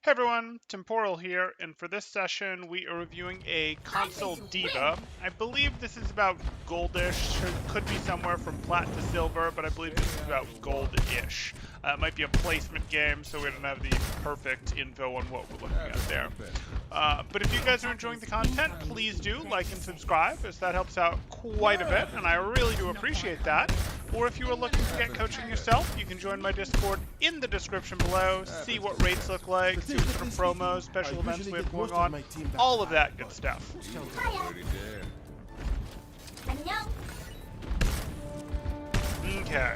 Hey everyone, Temporal here, and for this session we are reviewing a console diva. I believe this is about goldish, could be somewhere from plat to silver, but I believe this is about goldish. It might be a placement game, so we don't have the perfect info on what we're looking at there. But if you guys are enjoying the content, please do like and subscribe, as that helps out quite a bit, and I really do appreciate that. Or if you are looking to get coaching yourself, you can join my Discord in the description below, see what rates look like, see what sort of promos, special events we have going on, all of that good stuff. Okay.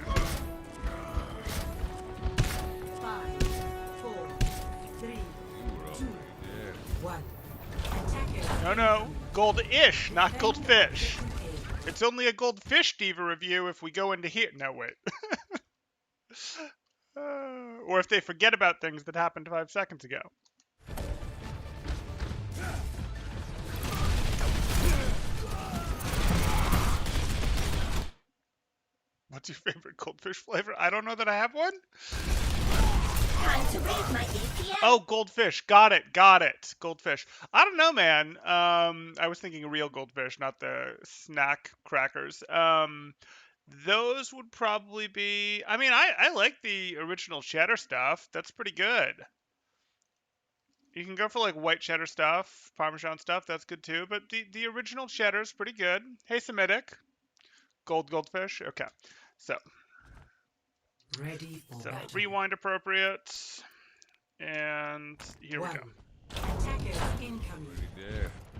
5, 4, 3, 2, 1. No, gold-ish, not goldfish. It's only a goldfish diva review if we go into here. No, wait. Or if they forget about things that happened 5 seconds ago. What's your favorite goldfish flavor? I don't know that I have one. Time to raise my DVA. Oh, goldfish. Got it. Goldfish. I don't know, man. I was thinking real goldfish, not the snack crackers. Those would probably be. I mean, I like the original cheddar stuff. That's pretty good. You can go for like white cheddar stuff, Parmesan stuff. That's good too. But the original cheddar is pretty good. Hey, Semitic. Goldfish. Okay. So Ready for battle. rewind appropriate. And here we go. Attackers incoming.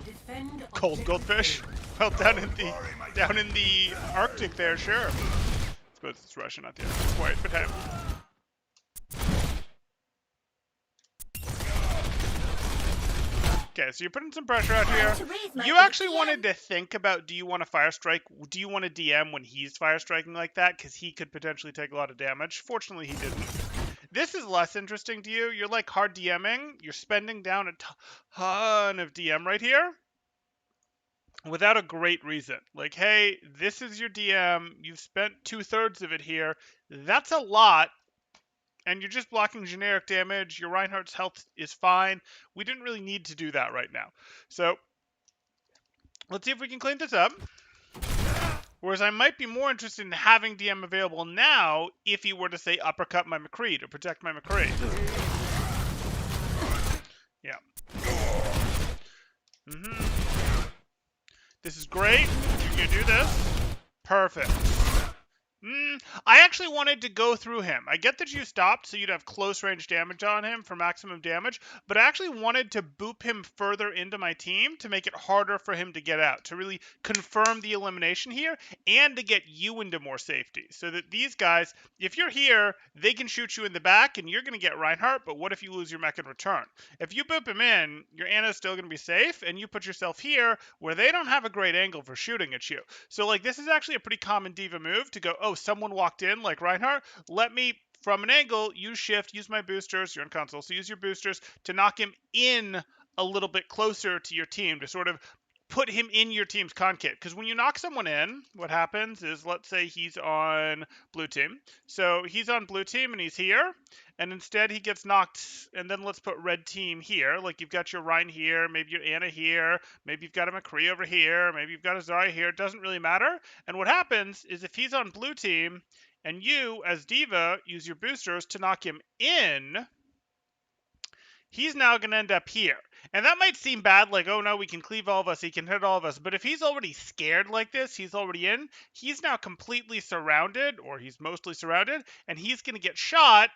Defend Cold goldfish. Well, down in the Arctic there, sure. I suppose it's Russian, not the Arctic quite, but hey. Okay, so you're putting some pressure out here. You actually wanted to think about, do you want to fire strike? Do you want to DM when he's fire striking like that? Because he could potentially take a lot of damage. Fortunately, he didn't. This is less interesting to you. You're like hard DMing. You're spending down a ton of DM right here without a great reason. Like, hey, this is your DM. You've spent 2/3 of it here. That's a lot. And you're just blocking generic damage. Your Reinhardt's health is fine. We didn't really need to do that right now. So let's see if we can clean this up. Whereas I might be more interested in having DM available now if he were to say uppercut my McCree to protect my McCree. Yeah. This is great. You can do this. Perfect. I actually wanted to go through him. I get that you stopped so you'd have close range damage on him for maximum damage, but I actually wanted to boop him further into my team to make it harder for him to get out, to really confirm the elimination here, and to get you into more safety. So that these guys, if you're here, they can shoot you in the back and you're going to get Reinhardt, but what if you lose your mech in return? If you boop him in, your Anna's still going to be safe, and you put yourself here where they don't have a great angle for shooting at you. So like this is actually a pretty common diva move to go, oh, someone walked in like Reinhardt, let me from an angle use shift, use my boosters, you're in console, so use your boosters to knock him in a little bit closer to your team, to sort of put him in your team's concave. Because when you knock someone in, what happens is, let's say he's on blue team. So he's on blue team and he's here, and instead he gets knocked, and then let's put red team here. Like you've got your Rhine here, maybe your Anna here, maybe you've got a McCree over here, maybe you've got a Zarya here. It doesn't really matter. And what happens is if he's on blue team, and you, as Diva, use your boosters to knock him in, he's now going to end up here. And that might seem bad, like, oh no, we can cleave all of us, he can hit all of us. But if he's already scared like this, he's already in, he's now completely surrounded, or he's mostly surrounded, and he's going to get shot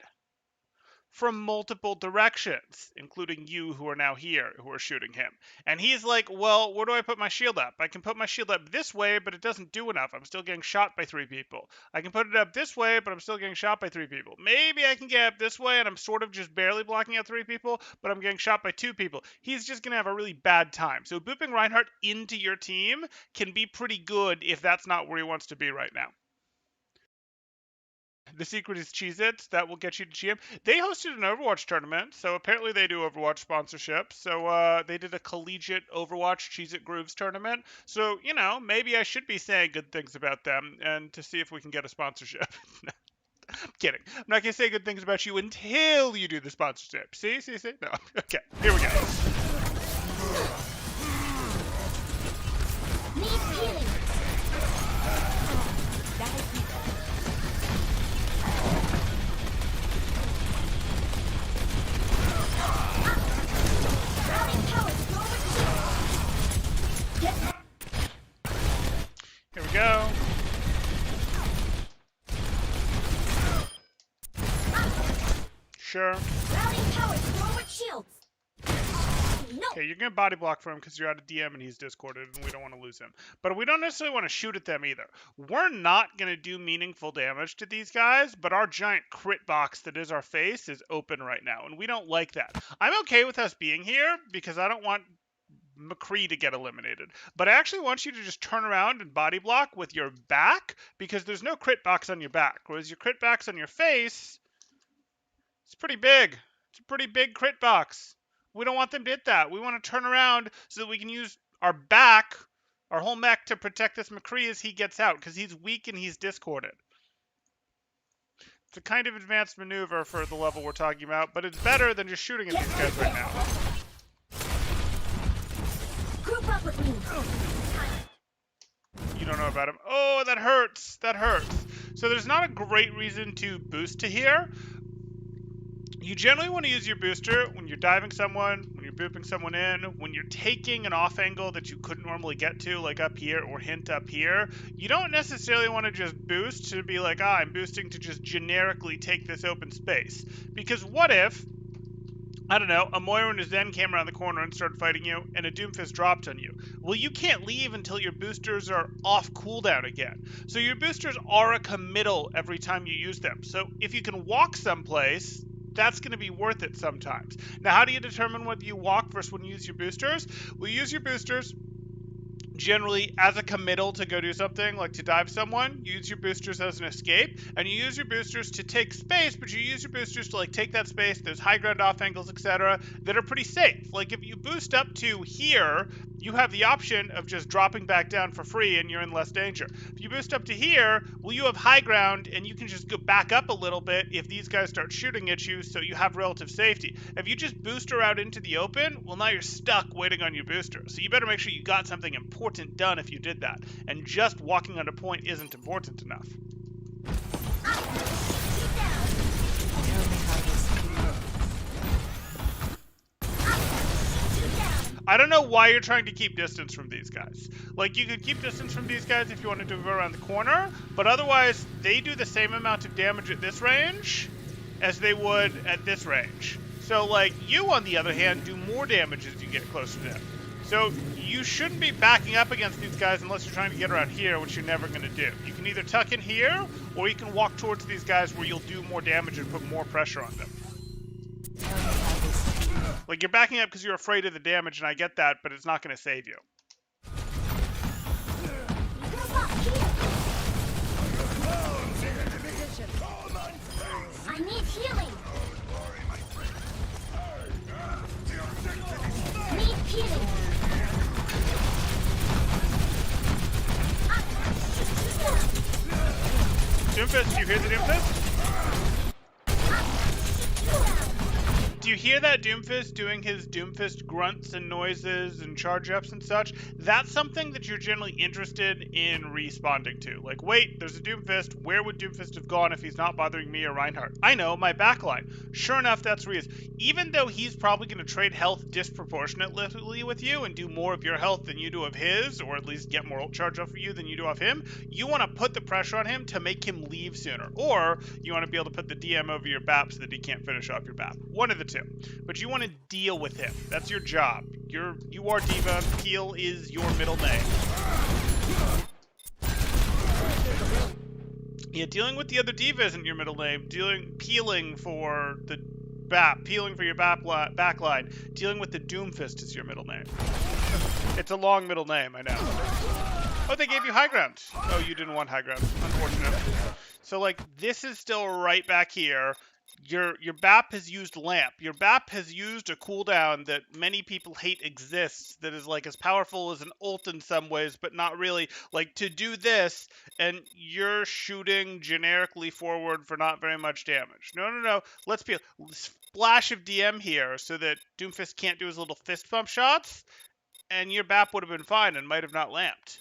from multiple directions, including you who are now here, who are shooting him. And he's like, well, where do I put my shield up? I can put my shield up this way, but it doesn't do enough. I'm still getting shot by 3 people. I can put it up this way, but I'm still getting shot by 3 people. Maybe I can get up this way, and I'm sort of just barely blocking out 3 people, but I'm getting shot by 2 people. He's just going to have a really bad time. So booping Reinhardt into your team can be pretty good if that's not where he wants to be right now. The secret is Cheez-Its. That will get you to GM. They hosted an Overwatch tournament, so apparently they do Overwatch sponsorship. So they did a collegiate Overwatch Cheez-It Grooves tournament. So, you know, maybe I should be saying good things about them and to see if we can get a sponsorship. I'm kidding. I'm not gonna say good things about you until you do the sponsorship. See? No. Okay, here we go. Need healing. Routing towers forward shield. Get Here we go. Sure. routing towers forward shields. No. Okay, you're gonna body block for him because you're out of DM and he's discorded and we don't want to lose him. But we don't necessarily want to shoot at them either. We're not gonna do meaningful damage to these guys, but our giant crit box that is our face is open right now, and we don't like that. I'm okay with us being here because I don't want McCree to get eliminated. But I actually want you to just turn around and body block with your back because there's no crit box on your back. Whereas your crit box on your face, it's pretty big. It's a pretty big crit box. We don't want them to hit that. We want to turn around so that we can use our back, our whole mech, to protect this McCree as he gets out because he's weak and he's discorded. It's a kind of advanced maneuver for the level we're talking about, but it's better than just shooting at these guys right now. Group up with me. You don't know about him. Oh, that hurts. That hurts. So there's not a great reason to boost to here. You generally want to use your booster when you're diving someone, when you're booping someone in, when you're taking an off angle that you couldn't normally get to, like up here or hint up here. You don't necessarily want to just boost to be like, I'm boosting to just generically take this open space. Because what if, I don't know, a Moira and a Zen came around the corner and started fighting you, and a Doomfist dropped on you? Well, you can't leave until your boosters are off cooldown again. So your boosters are a committal every time you use them. So if you can walk someplace, that's going to be worth it sometimes. Now, how do you determine whether you walk versus when you use your boosters? Well, you use your boosters generally as a committal to go do something, like to dive someone. You use your boosters as an escape, and you use your boosters to take space, but you use your boosters to like take that space. There's high ground off angles, etc., that are pretty safe. Like if you boost up to here, you have the option of just dropping back down for free and you're in less danger. If you boost up to here, well, you have high ground and you can just go back up a little bit if these guys start shooting at you, so you have relative safety. If you just booster out into the open, well, now you're stuck waiting on your booster. So you better make sure you got something important done if you did that. And just walking under point isn't important enough. I don't know why you're trying to keep distance from these guys. Like, you could keep distance from these guys if you wanted to go around the corner, but otherwise, they do the same amount of damage at this range as they would at this range. So, like, you, on the other hand, do more damage as you get closer to them. So, you shouldn't be backing up against these guys unless you're trying to get around here, which you're never going to do. You can either tuck in here, or you can walk towards these guys where you'll do more damage and put more pressure on them. Like, you're backing up because you're afraid of the damage, and I get that, but it's not going to save you. I need healing. Need healing. Doomfist, do you hear the Doomfist? Do you hear that Doomfist doing his Doomfist grunts and noises and charge ups and such? That's something that you're generally interested in responding to. Like, wait, there's a Doomfist. Where would Doomfist have gone if he's not bothering me or Reinhardt? I know, my backline. Sure enough, that's where he is. Even though he's probably going to trade health disproportionately with you and do more of your health than you do of his, or at least get more ult charge off of you than you do of him, you want to put the pressure on him to make him leave sooner. Or you want to be able to put the DM over your BAP so that he can't finish off your BAP. One of the two. But you want to deal with him. That's your job. You are Diva. Peel is your middle name. Yeah, dealing with the other Diva isn't your middle name. Peeling for the BAP. Peeling for your backline. Dealing with the Doomfist is your middle name. It's a long middle name, I know. Oh, they gave you high ground. Oh, you didn't want high ground. Unfortunate. So, like, this is still right back here. Your BAP has used Lamp. Your BAP has used a cooldown that many people hate exists, that is like as powerful as an ult in some ways, but not really. Like, to do this, and you're shooting generically forward for not very much damage. No. Let's be splash of DM here so that Doomfist can't do his little fist pump shots, and your BAP would have been fine and might have not lamped.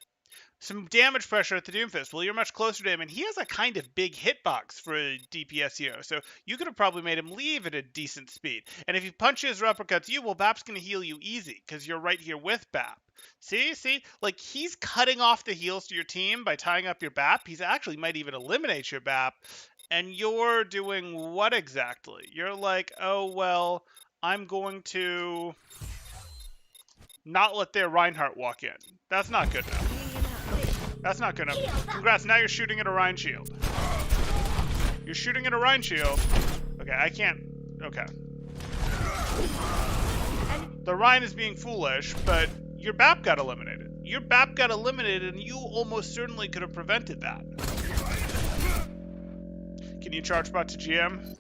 Some damage pressure at the Doomfist. Well, you're much closer to him, and he has a kind of big hitbox for a DPS hero, so you could have probably made him leave at a decent speed. And if he punches or uppercuts you, well, BAP's going to heal you easy, because you're right here with BAP. See? Like, he's cutting off the heals to your team by tying up your BAP. He's actually might even eliminate your BAP, and you're doing what exactly? You're like, oh, well, I'm going to not let their Reinhardt walk in. That's not good enough. That's not good enough. Congrats, now you're shooting at a Rhine shield. You're shooting at a Rhine shield. Okay, I can't. Okay. The Rhine is being foolish, but your BAP got eliminated. Your BAP got eliminated, and you almost certainly could have prevented that. Can you charge bot to GM?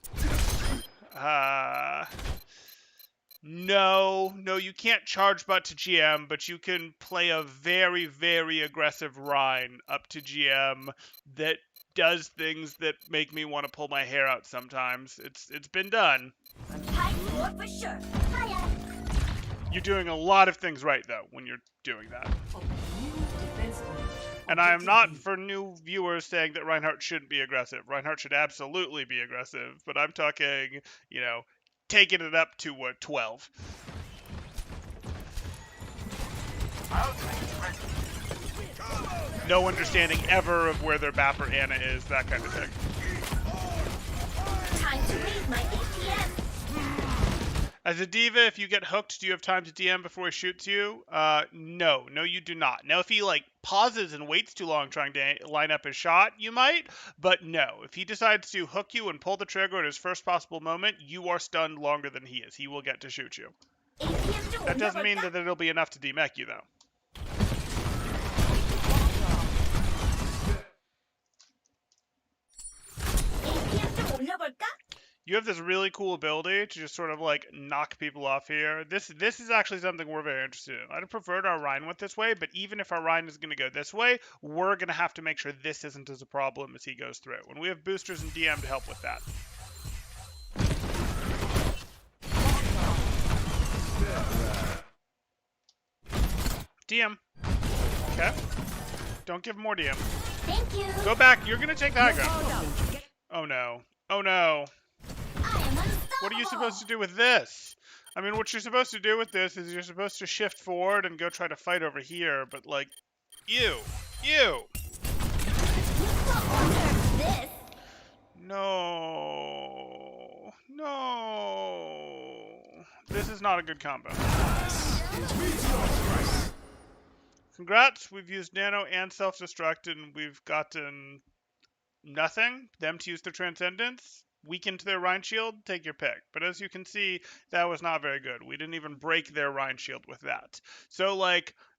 No, you can't charge bot to GM, but you can play a very, very aggressive Rhine up to GM that does things that make me want to pull my hair out sometimes. It's been done. For sure. Hiya. You're doing a lot of things right, though, when you're doing that. And I am not, for new viewers, saying that Reinhardt shouldn't be aggressive. Reinhardt should absolutely be aggressive, but I'm talking, taking it up to 12. No understanding ever of where their BAP or Ana is, that kind of thing. Time to raise my APM. As a diva, if you get hooked, do you have time to DM before he shoots you? No, you do not. Now, if he pauses and waits too long trying to line up his shot, you might, but no. If he decides to hook you and pull the trigger at his first possible moment, you are stunned longer than he is. He will get to shoot you. That doesn't mean that it'll be enough to demech you, though. You have this really cool ability to just sort of knock people off here. This is actually something we're very interested in. I'd have preferred our Rhine went this way, but even if our Rhine is going to go this way, we're going to have to make sure this isn't as a problem as he goes through. And we have boosters and DM to help with that. DM. Okay. Don't give more DM. Thank you. Go back. You're going to take the high ground. Oh no. Oh no. What are you supposed to do with this? I mean, what you're supposed to do with this is you're supposed to shift forward and go try to fight over here, but ew. No. This is not a good combo. Congrats, we've used Nano and Self-Destruct, and we've gotten nothing. Them to use their Transcendence. Weakened their Rhine Shield, take your pick. But as you can see, that was not very good. We didn't even break their Rhine Shield with that. So,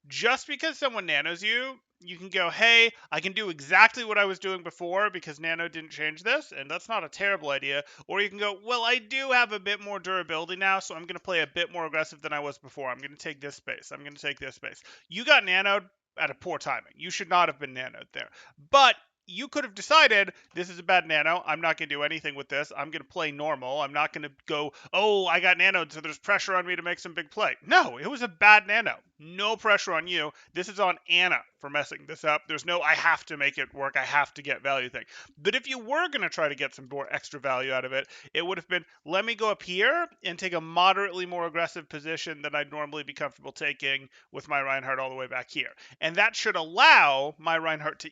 just because someone nanos you, you can go, hey, I can do exactly what I was doing before because Nano didn't change this, and that's not a terrible idea. Or you can go, well, I do have a bit more durability now, so I'm going to play a bit more aggressive than I was before. I'm going to take this space. I'm going to take this space. You got nanoed at a poor timing. You should not have been nanoed there. But you could have decided, this is a bad nano, I'm not going to do anything with this, I'm going to play normal, I'm not going to go, oh, I got nanoed, so there's pressure on me to make some big play. No, it was a bad nano. No pressure on you. This is on Ana for messing this up. There's no, I have to make it work, I have to get value thing. But if you were going to try to get some more extra value out of it, it would have been, let me go up here and take a moderately more aggressive position than I'd normally be comfortable taking with my Reinhardt all the way back here. And that should allow my Reinhardt to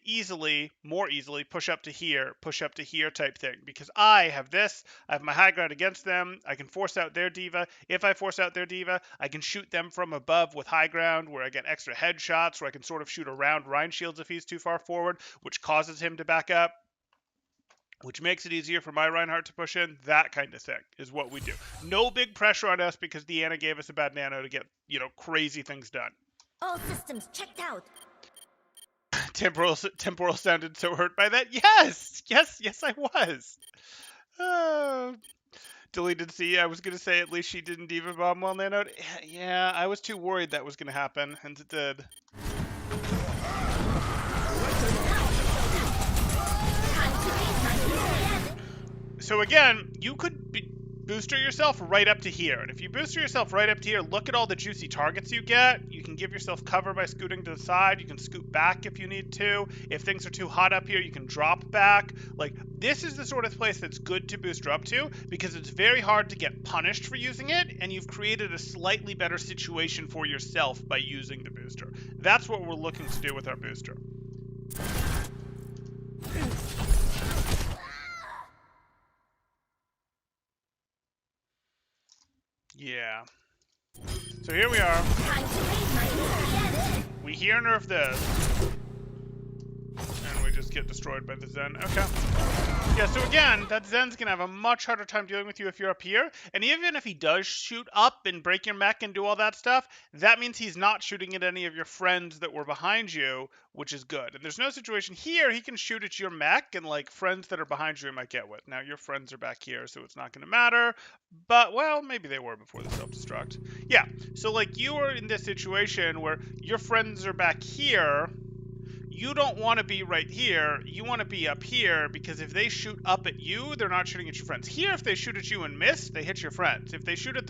more easily push up to here type thing. Because I have this, I have my high ground against them, I can force out their diva. If I force out their diva, I can shoot them from above with high ground where I get extra headshots, where I can sort of shoot around Rhine shields if he's too far forward, which causes him to back up, which makes it easier for my Reinhardt to push in. That kind of thing is what we do. No big pressure on us because the Ana gave us a bad nano to get, crazy things done. All systems checked out. Temporal sounded so hurt by that. Yes, I was. Deleted C. I was gonna say at least she didn't diva bomb while nanoed. Yeah, I was too worried that was gonna happen, and it did. So again, you could booster yourself right up to here. And if you booster yourself right up to here, look at all the juicy targets you get. You can give yourself cover by scooting to the side. You can scoot back if you need to. If things are too hot up here, you can drop back. Like, this is the sort of place that's good to booster up to because it's very hard to get punished for using it, and you've created a slightly better situation for yourself by using the booster. That's what we're looking to do with our booster. Yeah. So here we are. We here nerf this. And we just get destroyed by the Zen. Okay. Yeah, so again, that Zen's gonna have a much harder time dealing with you if you're up here. And even if he does shoot up and break your mech and do all that stuff, that means he's not shooting at any of your friends that were behind you, which is good. And there's no situation here he can shoot at your mech and like friends that are behind you he might get with. Now your friends are back here, so it's not gonna matter. But well, maybe they were before the self-destruct. Yeah, so like you are in this situation where your friends are back here. You don't want to be right here. You want to be up here because if they shoot up at you, they're not shooting at your friends. Here, if they shoot at you and miss, they hit your friends. If they shoot at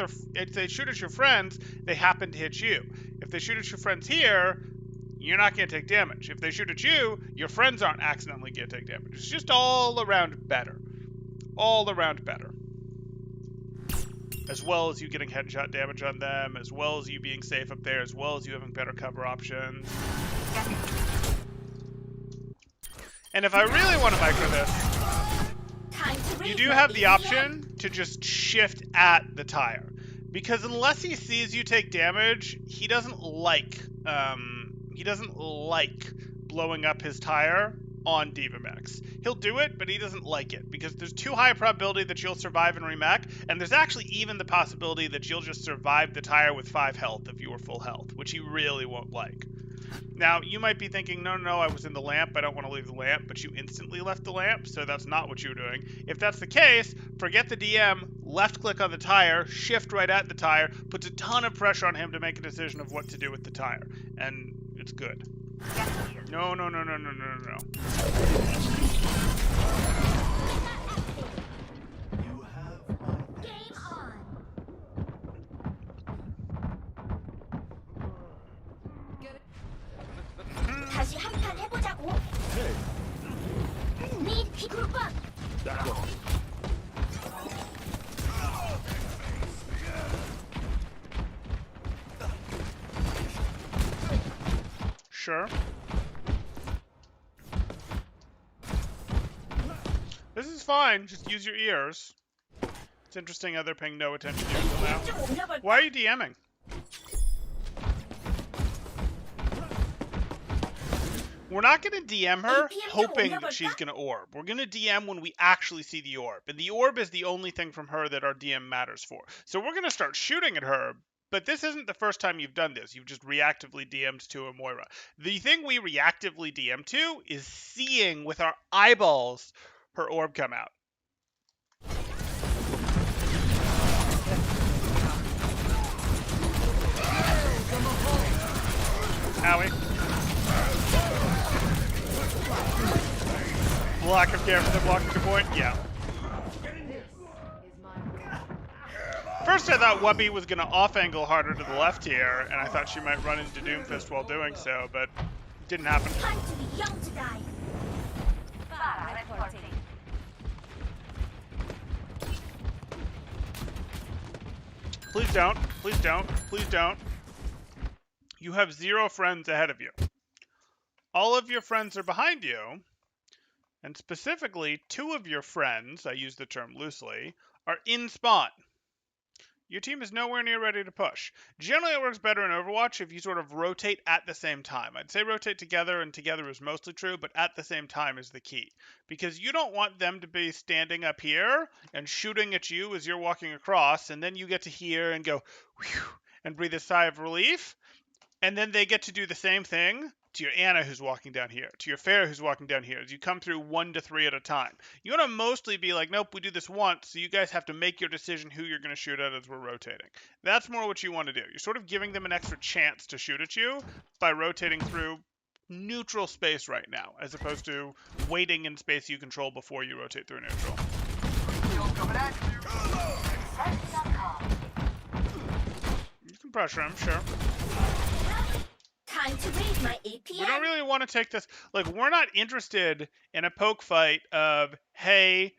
your friends, they happen to hit you. If they shoot at your friends here, you're not going to take damage. If they shoot at you, your friends aren't accidentally going to take damage. It's just all around better. All around better. As well as you getting headshot damage on them, as well as you being safe up there, as well as you having better cover options. And if I really want to micro this, you do have the option to just shift at the tire. Because unless he sees you take damage, he doesn't like blowing up his tire on DVA. He'll do it, but he doesn't like it because there's too high a probability that you'll survive and remech, and there's actually even the possibility that you'll just survive the tire with 5 health if you were full health, which he really won't like. Now, you might be thinking, no, I was in the lamp, I don't want to leave the lamp, but you instantly left the lamp, so that's not what you were doing. If that's the case, forget the DM, left-click on the tire, shift right at the tire, puts a ton of pressure on him to make a decision of what to do with the tire, and it's good. No. 다시 한 판 해보자고. Need to group up. Sure. This is fine. Just use your ears. It's interesting how they're paying no attention to you until now. Why are you DMing? We're not going to DM her hoping that she's going to orb. We're going to DM when we actually see the orb. And the orb is the only thing from her that our DM matters for. So we're going to start shooting at her. But this isn't the first time you've done this. You've just reactively DM'd to a Moira. The thing we reactively DM to is seeing with our eyeballs her orb come out. Howie. Lack of care for the blocking the point? Yeah. First I thought Wubby was going to off-angle harder to the left here, and I thought she might run into Doomfist while doing so, but it didn't happen. Time to be young to die. Please don't. Please don't. Please don't. You have 0 friends ahead of you. All of your friends are behind you, and specifically 2 of your friends, I use the term loosely, are in spawn. Your team is nowhere near ready to push. Generally, it works better in Overwatch if you sort of rotate at the same time. I'd say rotate together, and together is mostly true, but at the same time is the key. Because you don't want them to be standing up here and shooting at you as you're walking across, and then you get to here and go, whew, and breathe a sigh of relief. And then they get to do the same thing to your Anna who's walking down here, to your Pharah who's walking down here, as you come through 1 to 3 at a time. You want to mostly be like, nope, we do this once, so you guys have to make your decision who you're going to shoot at as we're rotating. That's more what you want to do. You're sort of giving them an extra chance to shoot at you by rotating through neutral space right now, as opposed to waiting in space you control before you rotate through neutral. You can pressure him, sure. Time to raise my APM. We don't really want to take this. Like, we're not interested in a poke fight of, hey,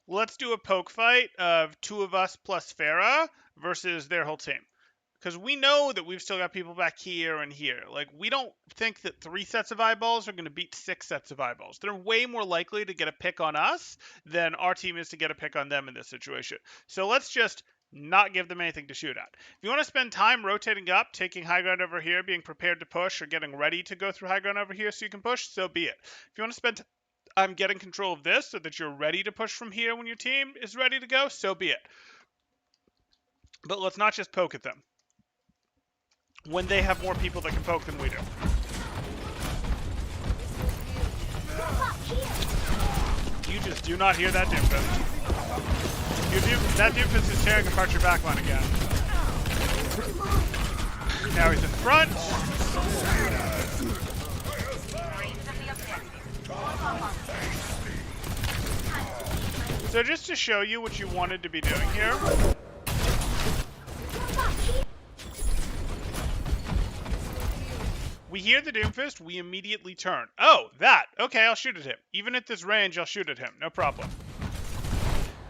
let's do a poke fight of 2 of us plus Pharah versus their whole team. Because we know that we've still got people back here and here. Like, we don't think that 3 sets of eyeballs are going to beat 6 sets of eyeballs. They're way more likely to get a pick on us than our team is to get a pick on them in this situation. So let's just not give them anything to shoot at. If you want to spend time rotating up, taking high ground over here, being prepared to push, or getting ready to go through high ground over here so you can push, so be it. If you want to spend time getting control of this so that you're ready to push from here when your team is ready to go, so be it. But let's not just poke at them when they have more people that can poke than we do. You just do not hear that Doomfist. That Doomfist is tearing apart your backline again. Now he's in front. So just to show you what you wanted to be doing here. We hear the Doomfist, we immediately turn. Oh, that. Okay, I'll shoot at him. Even at this range, I'll shoot at him. No problem.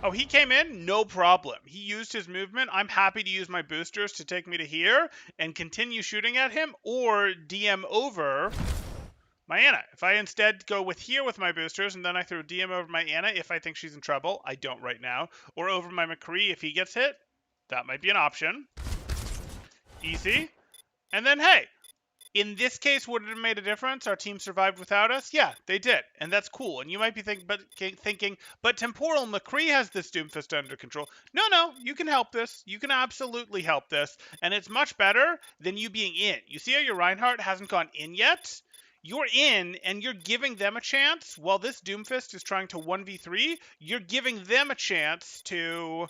Oh, he came in? No problem. He used his movement. I'm happy to use my boosters to take me to here and continue shooting at him or DM over my Anna. If I instead go with here with my boosters and then I throw DM over my Anna if I think she's in trouble, I don't right now, or over my McCree if he gets hit, that might be an option. Easy. And then, hey, in this case, would it have made a difference? Our team survived without us? Yeah, they did. And that's cool. And you might be thinking, but Temporal McCree has this Doomfist under control. No, you can help this. You can absolutely help this. And it's much better than you being in. You see how your Reinhardt hasn't gone in yet? You're in, and you're giving them a chance. While this Doomfist is trying to 1v3, you're giving them a chance to...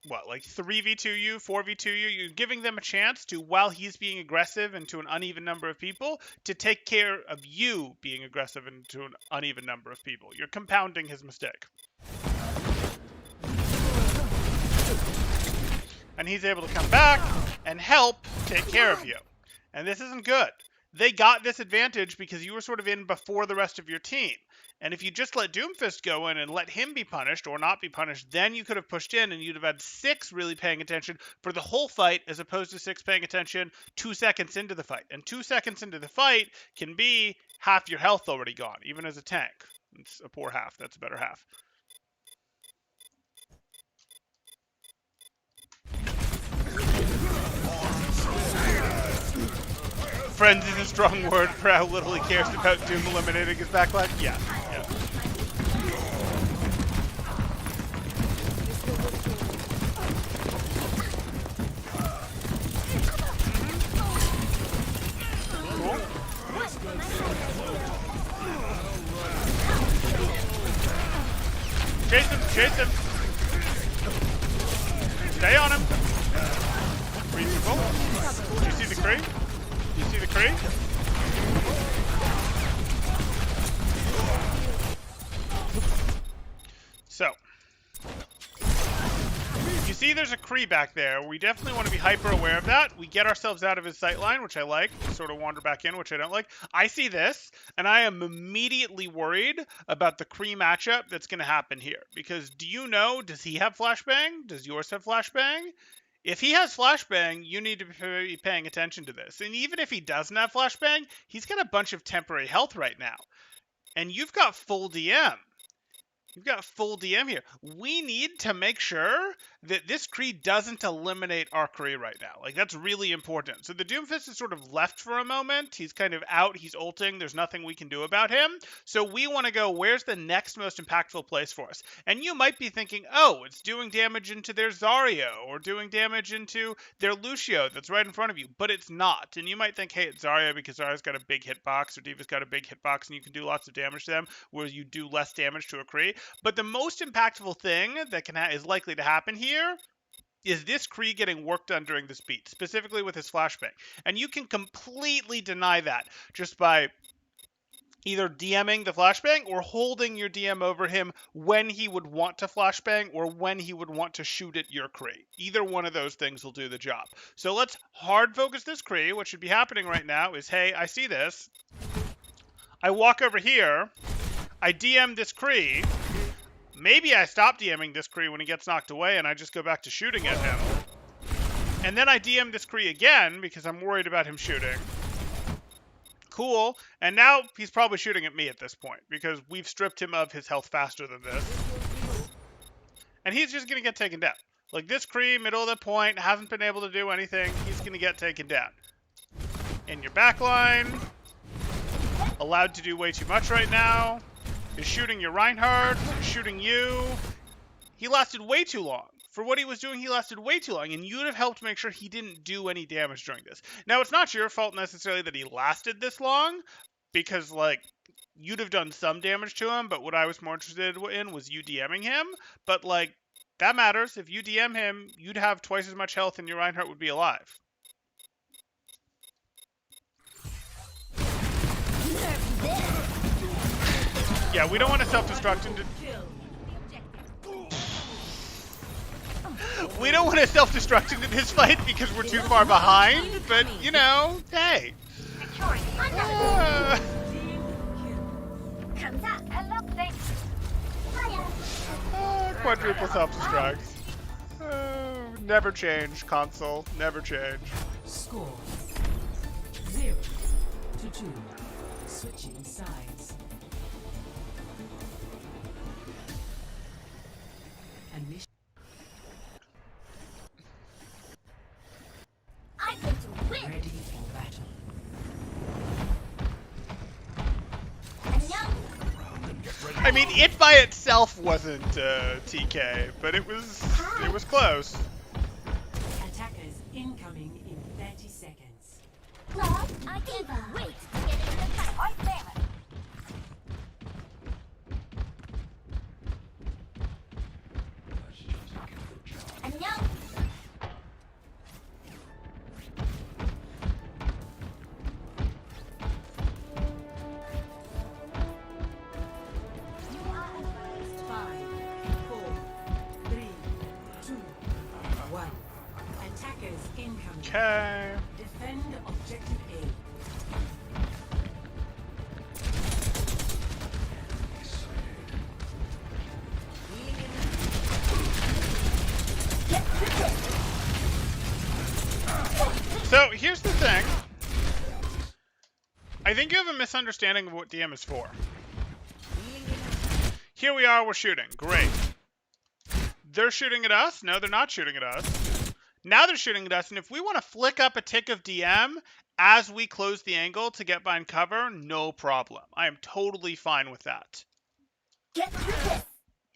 what, like 3v2 you, 4v2 you, you're giving them a chance to, while he's being aggressive into an uneven number of people, to take care of you being aggressive into an uneven number of people. You're compounding his mistake. And he's able to come back and help take care of you. And this isn't good. They got this advantage because you were sort of in before the rest of your team. And if you just let Doomfist go in and let him be punished or not be punished, then you could have pushed in and you'd have had 6 really paying attention for the whole fight as opposed to 6 paying attention 2 seconds into the fight. And 2 seconds into the fight can be half your health already gone, even as a tank. It's a poor half. That's a better half. Friends is a strong word for how little he cares about Doom eliminating his backline. Yeah. Cool. Chase him. Stay on him. Reasonable. Do you see the Kree? Do you see the Kree? So, you see there's a Kree back there. We definitely want to be hyper aware of that. We get ourselves out of his sightline, which I like. We sort of wander back in, which I don't like. I see this, and I am immediately worried about the Kree matchup that's going to happen here. Because do you know, does he have flashbang? Does yours have flashbang? If he has flashbang, you need to be paying attention to this. And even if he doesn't have flashbang, he's got a bunch of temporary health right now. And you've got full DM. You've got full DM here. We need to make sure that this Kree doesn't eliminate our Kree right now. Like, that's really important. So the Doomfist is sort of left for a moment. He's kind of out. He's ulting. There's nothing we can do about him. So we want to go, where's the next most impactful place for us? And you might be thinking, oh, it's doing damage into their Zarya or doing damage into their Lucio that's right in front of you. But it's not. And you might think, hey, it's Zarya because Zarya's got a big hitbox or D.Va's got a big hitbox and you can do lots of damage to them, whereas you do less damage to a Kree. But the most impactful thing that is likely to happen here is this Kree getting work done during this beat, specifically with his flashbang. And you can completely deny that just by either DMing the flashbang or holding your DM over him when he would want to flashbang or when he would want to shoot at your Kree. Either one of those things will do the job. So let's hard focus this Kree. What should be happening right now is, hey, I see this. I walk over here. I DM this Kree. Maybe I stop DMing this Kree when he gets knocked away and I just go back to shooting at him. And then I DM this Kree again because I'm worried about him shooting. Cool. And now he's probably shooting at me at this point because we've stripped him of his health faster than this. And he's just going to get taken down. Like, this Kree, middle of the point, hasn't been able to do anything. He's going to get taken down. In your backline. Allowed to do way too much right now. Is shooting your Reinhardt, shooting you. He lasted way too long. For what he was doing, he lasted way too long, and you'd have helped make sure he didn't do any damage during this. Now, it's not your fault necessarily that he lasted this long, because, like, you'd have done some damage to him, but what I was more interested in was you DMing him. But, like, that matters. If you DM him, you'd have twice as much health and your Reinhardt would be alive. Yeah, we don't want to self-destruct into... We don't want to self-destruct into this fight because we're too far behind, but, you know, hey. Quadruple self-destruct. Never change, console. Never change. Score 0-2. Switching sides. Initial. I'm going to win. Ready for battle. And now, I mean, it by itself wasn't TK, but it was close. Attackers incoming in 30 seconds. Lord, I can't wait to get into the fight. I famous. And now, You are advised. 5, 4, 3, 2, 1. Attackers incoming. Okay. Defend objective A. So, here's the thing. I think you have a misunderstanding of what DM is for. Here we are, we're shooting. Great. They're shooting at us? No, they're not shooting at us. Now they're shooting at us, and if we want to flick up a tick of DM as we close the angle to get behind cover, no problem. I am totally fine with that. get through this.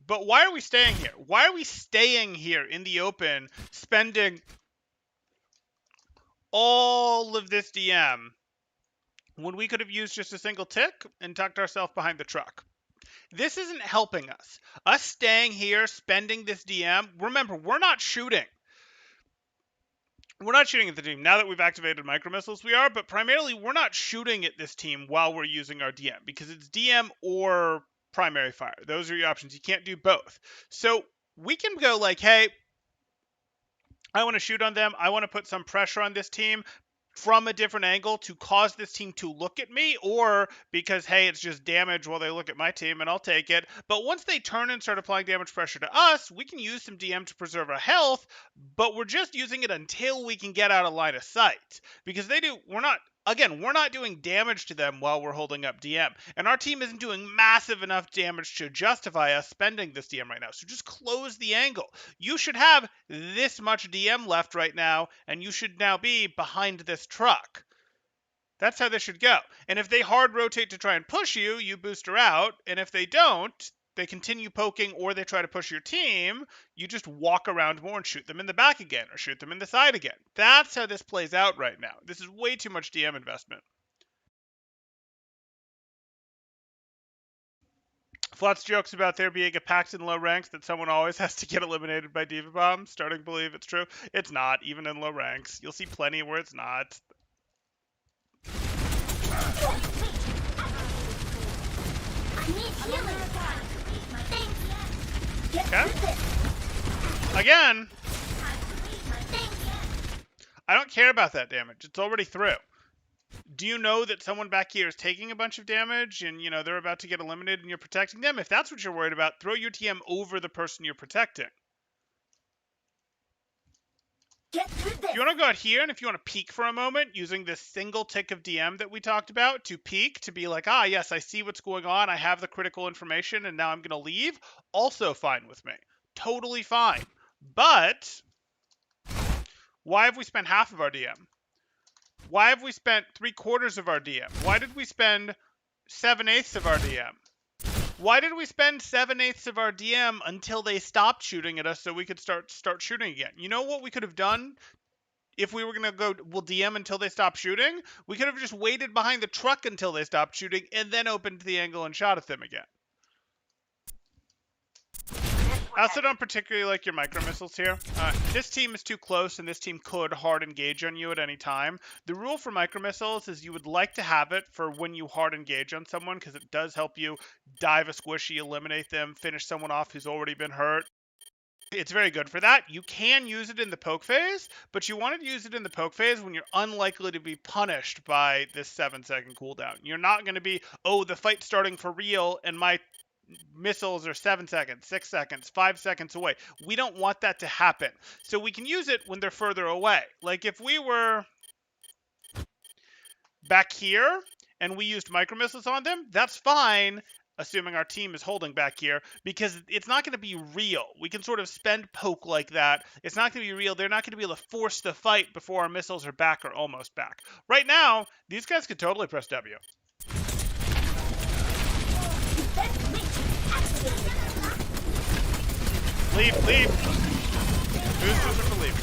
But why are we staying here? Why are we staying here in the open, spending all of this DM when we could have used just a single tick and tucked ourselves behind the truck? This isn't helping us. Us staying here, spending this DM, remember, we're not shooting. We're not shooting at the team. Now that we've activated micro missiles, we are, but primarily we're not shooting at this team while we're using our DM because it's DM or primary fire. Those are your options. You can't do both. So we can go like, hey, I want to shoot on them. I want to put some pressure on this team from a different angle to cause this team to look at me, or because, hey, it's just damage while they look at my team and I'll take it. But once they turn and start applying damage pressure to us, we can use some DM to preserve our health, but we're just using it until we can get out of line of sight. Because we're not again, we're not doing damage to them while we're holding up DM. And our team isn't doing massive enough damage to justify us spending this DM right now. So just close the angle. You should have this much DM left right now, and you should now be behind this truck. That's how this should go. And if they hard rotate to try and push you, you booster out. And if they don't, they continue poking or they try to push your team, you just walk around more and shoot them in the back again or shoot them in the side again. That's how this plays out right now. This is way too much DM investment. Flut's jokes about there being a pact in low ranks that someone always has to get eliminated by Diva Bomb, starting to believe it's true. It's not, even in low ranks. You'll see plenty where it's not. Okay. Again, I don't care about that damage. It's already through. Do you know that someone back here is taking a bunch of damage and, you know, they're about to get eliminated and you're protecting them? If that's what you're worried about, throw your TM over the person you're protecting. If you want to go out here and if you want to peek for a moment using this single tick of DM that we talked about to peek, to be like, ah, yes, I see what's going on. I have the critical information and now I'm going to leave. Also fine with me. Totally fine. But why have we spent half of our DM? Why have we spent 3/4 of our DM? Why did we spend 7/8 of our DM? Why did we spend 7/8 of our DM until they stopped shooting at us so we could start shooting again? You know what we could have done if we were going to go, we'll DM until they stop shooting? We could have just waited behind the truck until they stopped shooting and then opened the angle and shot at them again. I also don't particularly like your micro missiles here. This team is too close, and this team could hard engage on you at any time. The rule for micro missiles is you would like to have it for when you hard engage on someone, because it does help you dive a squishy, eliminate them, finish someone off who's already been hurt. It's very good for that. You can use it in the poke phase, but you want to use it in the poke phase when you're unlikely to be punished by this 7-second cooldown. You're not going to be, oh, the fight's starting for real, and my missiles are 7 seconds, 6 seconds, 5 seconds away. We don't want that to happen. So we can use it when they're further away. Like if we were back here and we used micro missiles on them, that's fine, assuming our team is holding back here, because it's not going to be real. We can sort of spend poke like that. It's not going to be real. They're not going to be able to force the fight before our missiles are back or almost back. Right now, these guys could totally press W. Leave. Boosters are for leaving.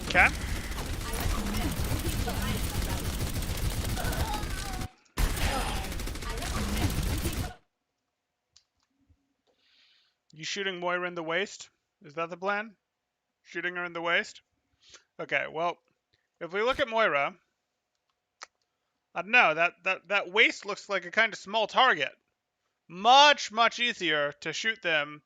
Okay. You shooting Moira in the waist? Is that the plan? Shooting her in the waist? Okay, well, if we look at Moira, I don't know, that waist looks like a kind of small target. Much easier to shoot them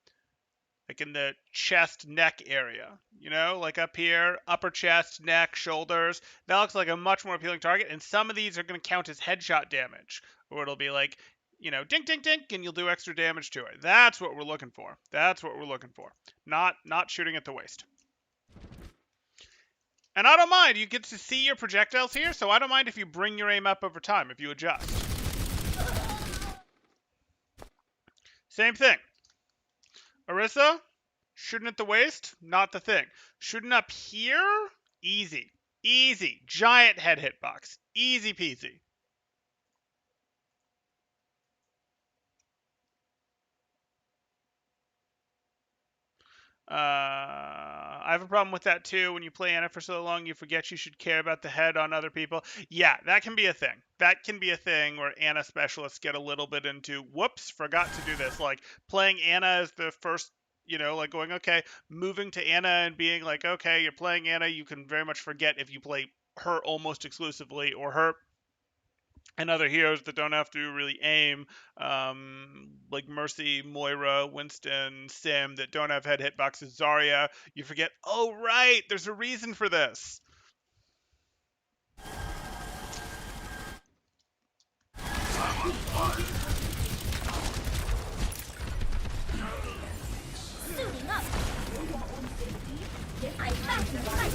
like in the chest, neck area. You know, like up here, upper chest, neck, shoulders. That looks like a much more appealing target, and some of these are going to count as headshot damage, or it'll be like, you know, dink, dink, dink, and you'll do extra damage to it. That's what we're looking for. That's what we're looking for. Not shooting at the waist. And I don't mind. You get to see your projectiles here, so I don't mind if you bring your aim up over time, if you adjust. Same thing. Orisa, shooting at the waist, not the thing. Shooting up here, easy. Easy. Giant head hitbox. Easy peasy. I have a problem with that too. When you play Ana for so long, you forget you should care about the head on other people. Yeah, that can be a thing. That can be a thing where Ana specialists get a little bit into, whoops, forgot to do this. Like playing Ana as the first, you know, like going, okay, moving to Ana and being like, okay, you're playing Ana. You can very much forget if you play her almost exclusively or her and other heroes that don't have to really aim, like Mercy, Moira, Winston, Sim, that don't have head hitboxes, Zarya, you forget, oh, right, there's a reason for this. Suiting up. I'm back to fight.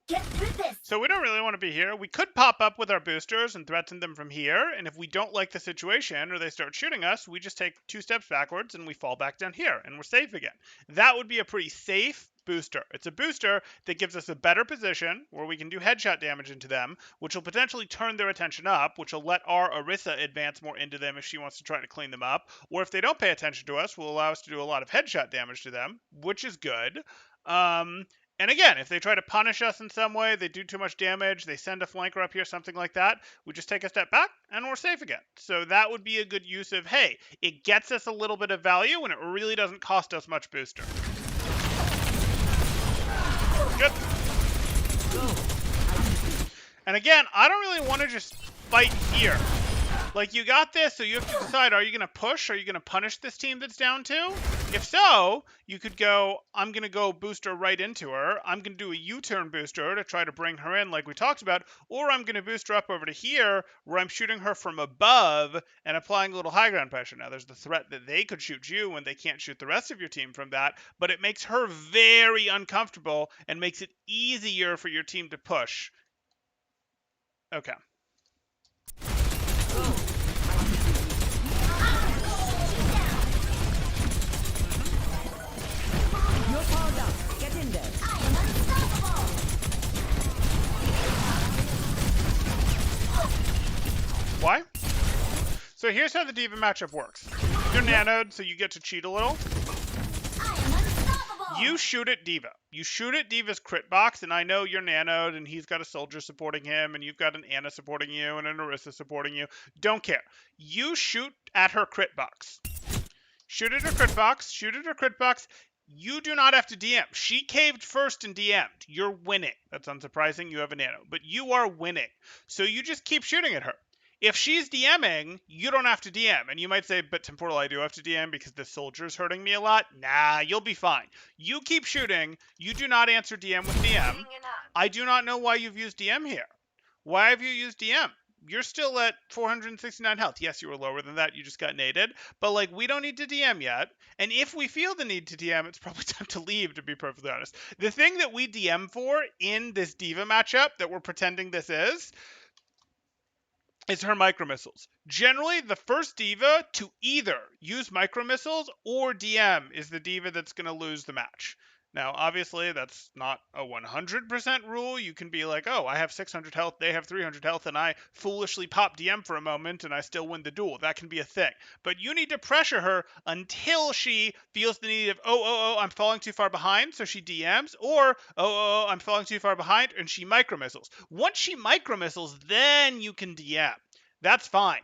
Get through this. So we don't really want to be here. We could pop up with our boosters and threaten them from here, and if we don't like the situation or they start shooting us, we just take 2 steps backwards and we fall back down here, and we're safe again. That would be a pretty safe booster. It's a booster that gives us a better position where we can do headshot damage into them, which will potentially turn their attention up, which will let our Orisa advance more into them if she wants to try to clean them up, or if they don't pay attention to us, will allow us to do a lot of headshot damage to them, which is good. And again, if they try to punish us in some way, they do too much damage, they send a flanker up here, something like that, we just take a step back and we're safe again. So that would be a good use of, hey, it gets us a little bit of value and it really doesn't cost us much booster. Good. And again, I don't really want to just fight here. Like, you got this, so you have to decide, are you going to push? Are you going to punish this team that's down 2? If so, you could go, I'm going to go booster right into her. I'm going to do a U-turn booster to try to bring her in like we talked about. Or I'm going to boost her up over to here where I'm shooting her from above and applying a little high ground pressure. Now, there's the threat that they could shoot you when they can't shoot the rest of your team from that. But it makes her very uncomfortable and makes it easier for your team to push. Okay. You're powered up. Get in there. I am unstoppable. Why? So here's how the D.Va matchup works. You're nanoed, so you get to cheat a little. I am unstoppable. You shoot at D.Va. You shoot at D.Va's crit box, and I know you're nanoed, and he's got a soldier supporting him, and you've got an Ana supporting you, and an Orisa supporting you. Don't care. You shoot at her crit box. Shoot at her crit box. Shoot at her crit box. You do not have to DM. She caved first and DM'd. You're winning. That's unsurprising. You have a nano. But you are winning. So you just keep shooting at her. If she's DMing, you don't have to DM. And you might say, but Temporal, I do have to DM because the soldier's hurting me a lot. Nah, you'll be fine. You keep shooting. You do not answer DM with DM. I do not know why you've used DM here. Why have you used DM? You're still at 469 health. Yes, you were lower than that. You just got naded. But, like, we don't need to DM yet. And if we feel the need to DM, it's probably time to leave, to be perfectly honest. The thing that we DM for in this D.Va matchup that we're pretending this is her micro missiles. Generally, the first D.Va to either use micro missiles or DM is the D.Va that's going to lose the match. Now, obviously, that's not a 100% rule. You can be like, oh, I have 600 health, they have 300 health, and I foolishly pop DM for a moment, and I still win the duel. That can be a thing. But you need to pressure her until she feels the need of, I'm falling too far behind, so she DMs, or, I'm falling too far behind, and she micro missiles. Once she micro missiles, then you can DM. That's fine.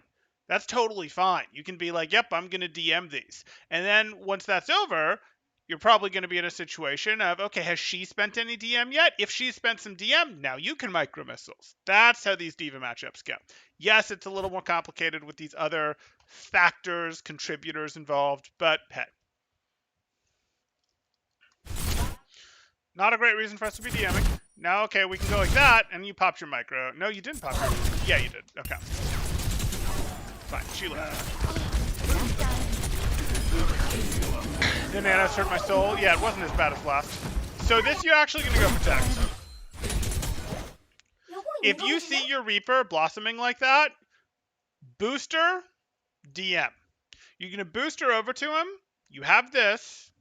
That's totally fine. You can be like, yep, I'm going to DM these. And then once that's over, you're probably going to be in a situation of, okay, has she spent any DM yet? If she's spent some DM, now you can micro missiles. That's how these D.Va matchups go. Yes, it's a little more complicated with these other factors, contributors involved, but hey. Not a great reason for us to be DMing. Now, okay, we can go like that, and you popped your micro. No, you didn't pop your. Yeah, you did. Okay. Fine, she left. The nanos hurt my soul. Yeah, it wasn't as bad as last. So this you're actually going to go protect. If you see your Reaper blossoming like that, booster, DM. You're going to boost her over to him. You have this.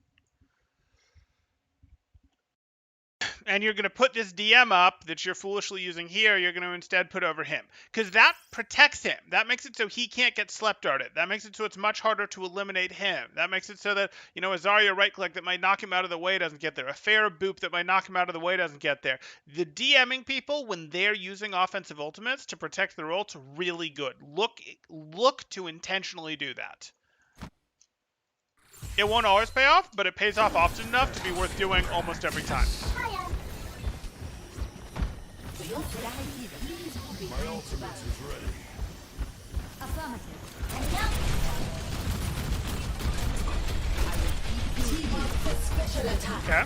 And you're going to put this DM up that you're foolishly using here, you're going to instead put over him. Because that protects him. That makes it so he can't get slept darted. That makes it so it's much harder to eliminate him. That makes it so that, a Zarya right-click that might knock him out of the way doesn't get there. A fair boop that might knock him out of the way doesn't get there. The DMing people, when they're using offensive ultimates to protect their ults, really good. Look to intentionally do that. It won't always pay off, but it pays off often enough to be worth doing almost every time. My ultimate is ready. Okay.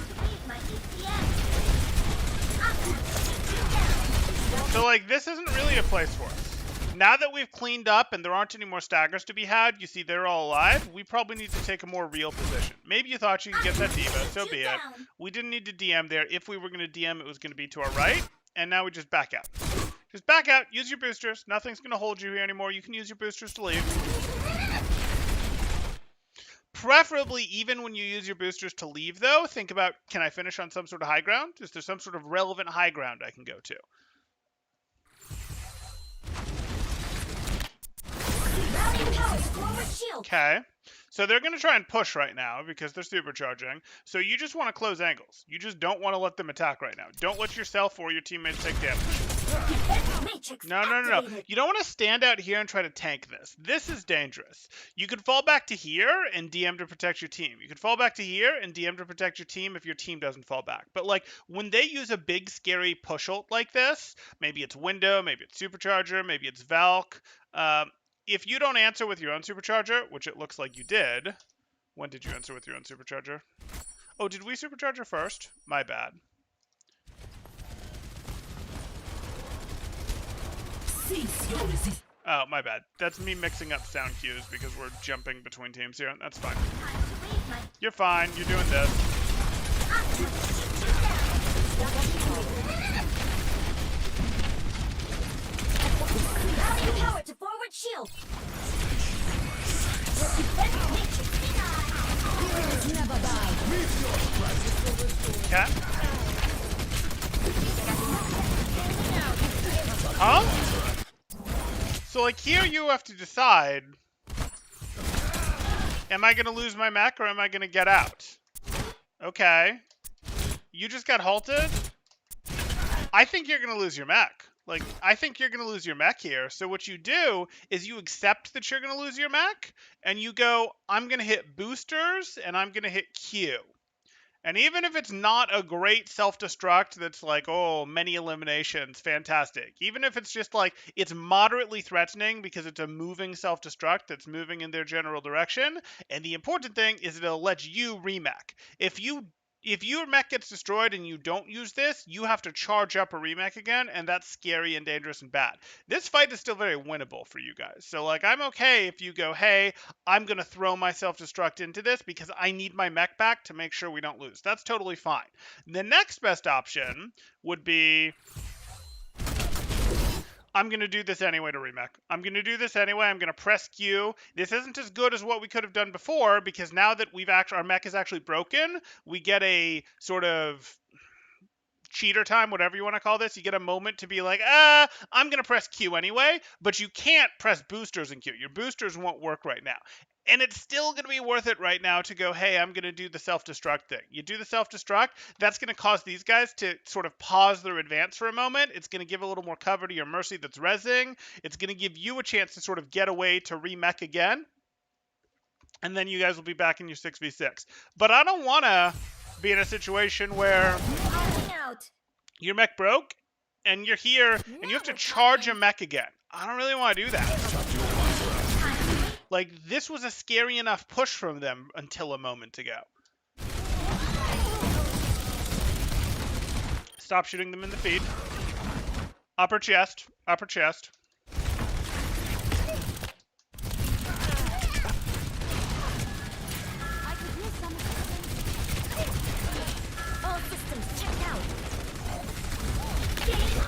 My DPS. So, like, this isn't really a place for us. Now that we've cleaned up and there aren't any more staggers to be had, you see they're all alive, we probably need to take a more real position. Maybe you thought you could get that diva, so be it. We didn't need to DM there. If we were going to DM, it was going to be to our right, and now we just back out. Just back out, use your boosters. Nothing's going to hold you here anymore. You can use your boosters to leave. Preferably, even when you use your boosters to leave, though, think about, can I finish on some sort of high ground? Is there some sort of relevant high ground I can go to? Okay, so they're going to try and push right now because they're supercharging. So you just want to close angles. You just don't want to let them attack right now. Don't let yourself or your teammates take damage. No. You don't want to stand out here and try to tank this. This is dangerous. You could fall back to here and DM to protect your team. You could fall back to here and DM to protect your team if your team doesn't fall back. But like when they use a big scary push ult like this, maybe it's window, maybe it's supercharger, maybe it's Valk. If you don't answer with your own supercharger, which it looks like you did, when did you answer with your own supercharger? Oh, did we supercharger first? My bad. Oh, my bad. That's me mixing up sound cues because we're jumping between teams here. That's fine. You're fine. You're doing this. Power to forward shield. Okay. Huh? So, like, here you have to decide, am I going to lose my mech or am I going to get out? Okay. You just got halted? I think you're going to lose your mech. Like, I think you're going to lose your mech here. So what you do is you accept that you're going to lose your mech, and you go, I'm going to hit boosters, and I'm going to hit Q. And even if it's not a great self-destruct that's like, oh, many eliminations, fantastic. Even if it's just like, it's moderately threatening because it's a moving self-destruct that's moving in their general direction. And the important thing is it'll let you remech. If your mech gets destroyed and you don't use this, you have to charge up a remech again, and that's scary and dangerous and bad. This fight is still very winnable for you guys. So, like, I'm okay if you go, hey, I'm going to throw my self-destruct into this because I need my mech back to make sure we don't lose. That's totally fine. The next best option would be, I'm going to do this anyway to remech. I'm going to do this anyway. I'm going to press Q. This isn't as good as what we could have done before because now that our mech is actually broken, we get a sort of cheater time, whatever you want to call this. You get a moment to be like, I'm going to press Q anyway, but you can't press boosters in Q. Your boosters won't work right now. And it's still going to be worth it right now to go, hey, I'm going to do the self-destruct thing. You do the self-destruct, that's going to cause these guys to sort of pause their advance for a moment. It's going to give a little more cover to your Mercy that's rezzing. It's going to give you a chance to sort of get away to remech again. And then you guys will be back in your 6v6. But I don't want to be in a situation where your mech broke and you're here and you have to charge your mech again. I don't really want to do that. Like, this was a scary enough push from them until a moment ago. Stop shooting them in the feet. Upper chest. Upper chest.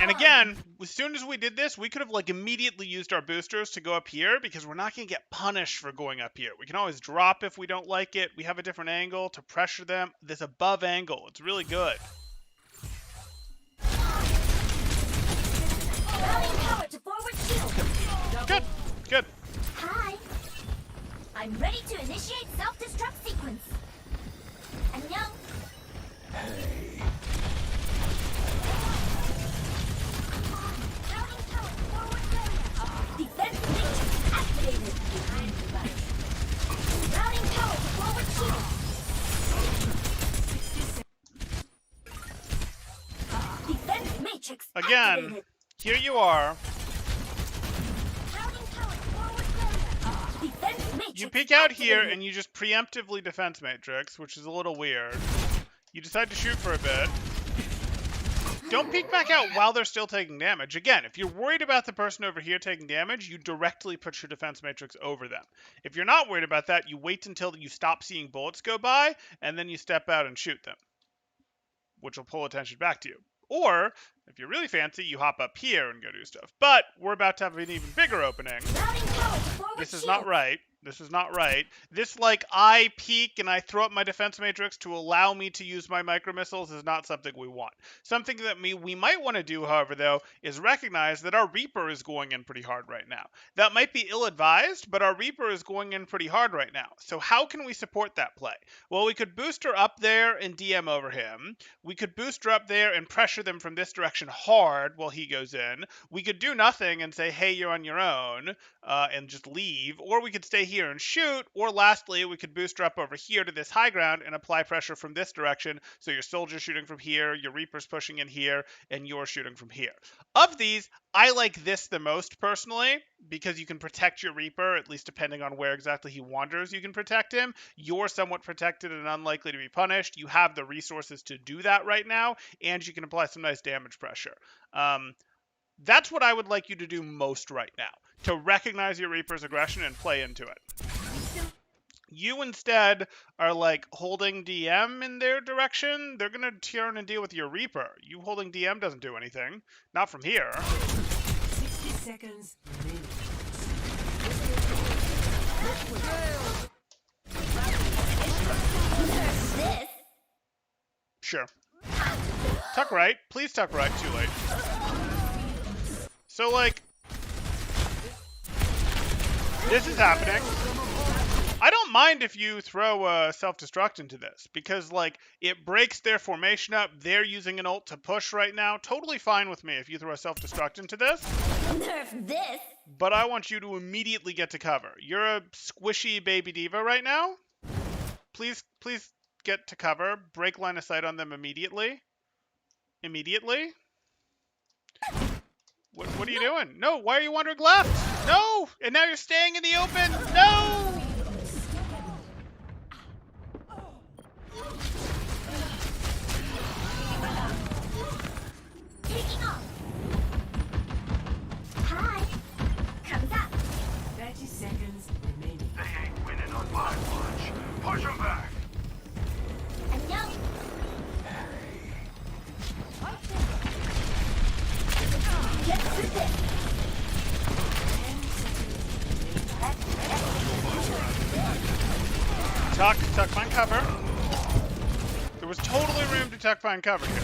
And again, as soon as we did this, we could have like immediately used our boosters to go up here because we're not going to get punished for going up here. We can always drop if we don't like it. We have a different angle to pressure them. This above angle, it's really good. Good, good. Hi. I'm ready to initiate self-destruct sequence. 안녕. Hey. Defense matrix activated. Routing power to forward shield. Defense matrix Again, activated. here you are. Routing power to forward shield. Defense matrix You peek out here activated. and you just preemptively defense matrix, which is a little weird. You decide to shoot for a bit. Don't peek back out while they're still taking damage. Again, if you're worried about the person over here taking damage, you directly put your defense matrix over them. If you're not worried about that, you wait until you stop seeing bullets go by, and then you step out and shoot them, which will pull attention back to you. Or, if you're really fancy, you hop up here and go do stuff. But we're about to have an even bigger opening. Routing power to forward This is shield. not right. This is not right. This, like, I peek and I throw up my defense matrix to allow me to use my micro missiles is not something we want. Something that we might want to do, however, though, is recognize that our Reaper is going in pretty hard right now. That might be ill-advised, but our Reaper is going in pretty hard right now. So how can we support that play? Well, we could boost her up there and DM over him. We could boost her up there and pressure them from this direction hard while he goes in. We could do nothing and say, hey, you're on your own, and just leave. Or we could stay here and shoot. Or lastly, we could boost her up over here to this high ground and apply pressure from this direction. So your soldier's shooting from here, your Reaper's pushing in here, and you're shooting from here. Of these, I like this the most personally, because you can protect your Reaper, at least depending on where exactly he wanders, you can protect him. You're somewhat protected and unlikely to be punished. You have the resources to do that right now, and you can apply some nice damage pressure. That's what I would like you to do most right now, to recognize your Reaper's aggression and play into it. You instead are like holding DM in their direction. They're going to turn and deal with your Reaper. You holding DM doesn't do anything. Not from here. 60 seconds remaining. Nerf this. Sure. Tuck right. Please tuck right. Too late. So, like, this is happening. I don't mind if you throw a self-destruct into this, because, like, it breaks their formation up. They're using an ult to push right now. Totally fine with me if you throw a self-destruct into this. Nerf this. But I want you to immediately get to cover. You're a squishy baby diva right now. Please get to cover. Break line of sight on them immediately. Immediately. What are you doing? No, why are you wandering left? No! And now you're staying in the open. No! Taking off. Hi. Comes up. 30 seconds remaining. They ain't winning on my watch. Push them back. 안녕. Get through this. Tuck, find cover. There was totally room to tuck, find cover here.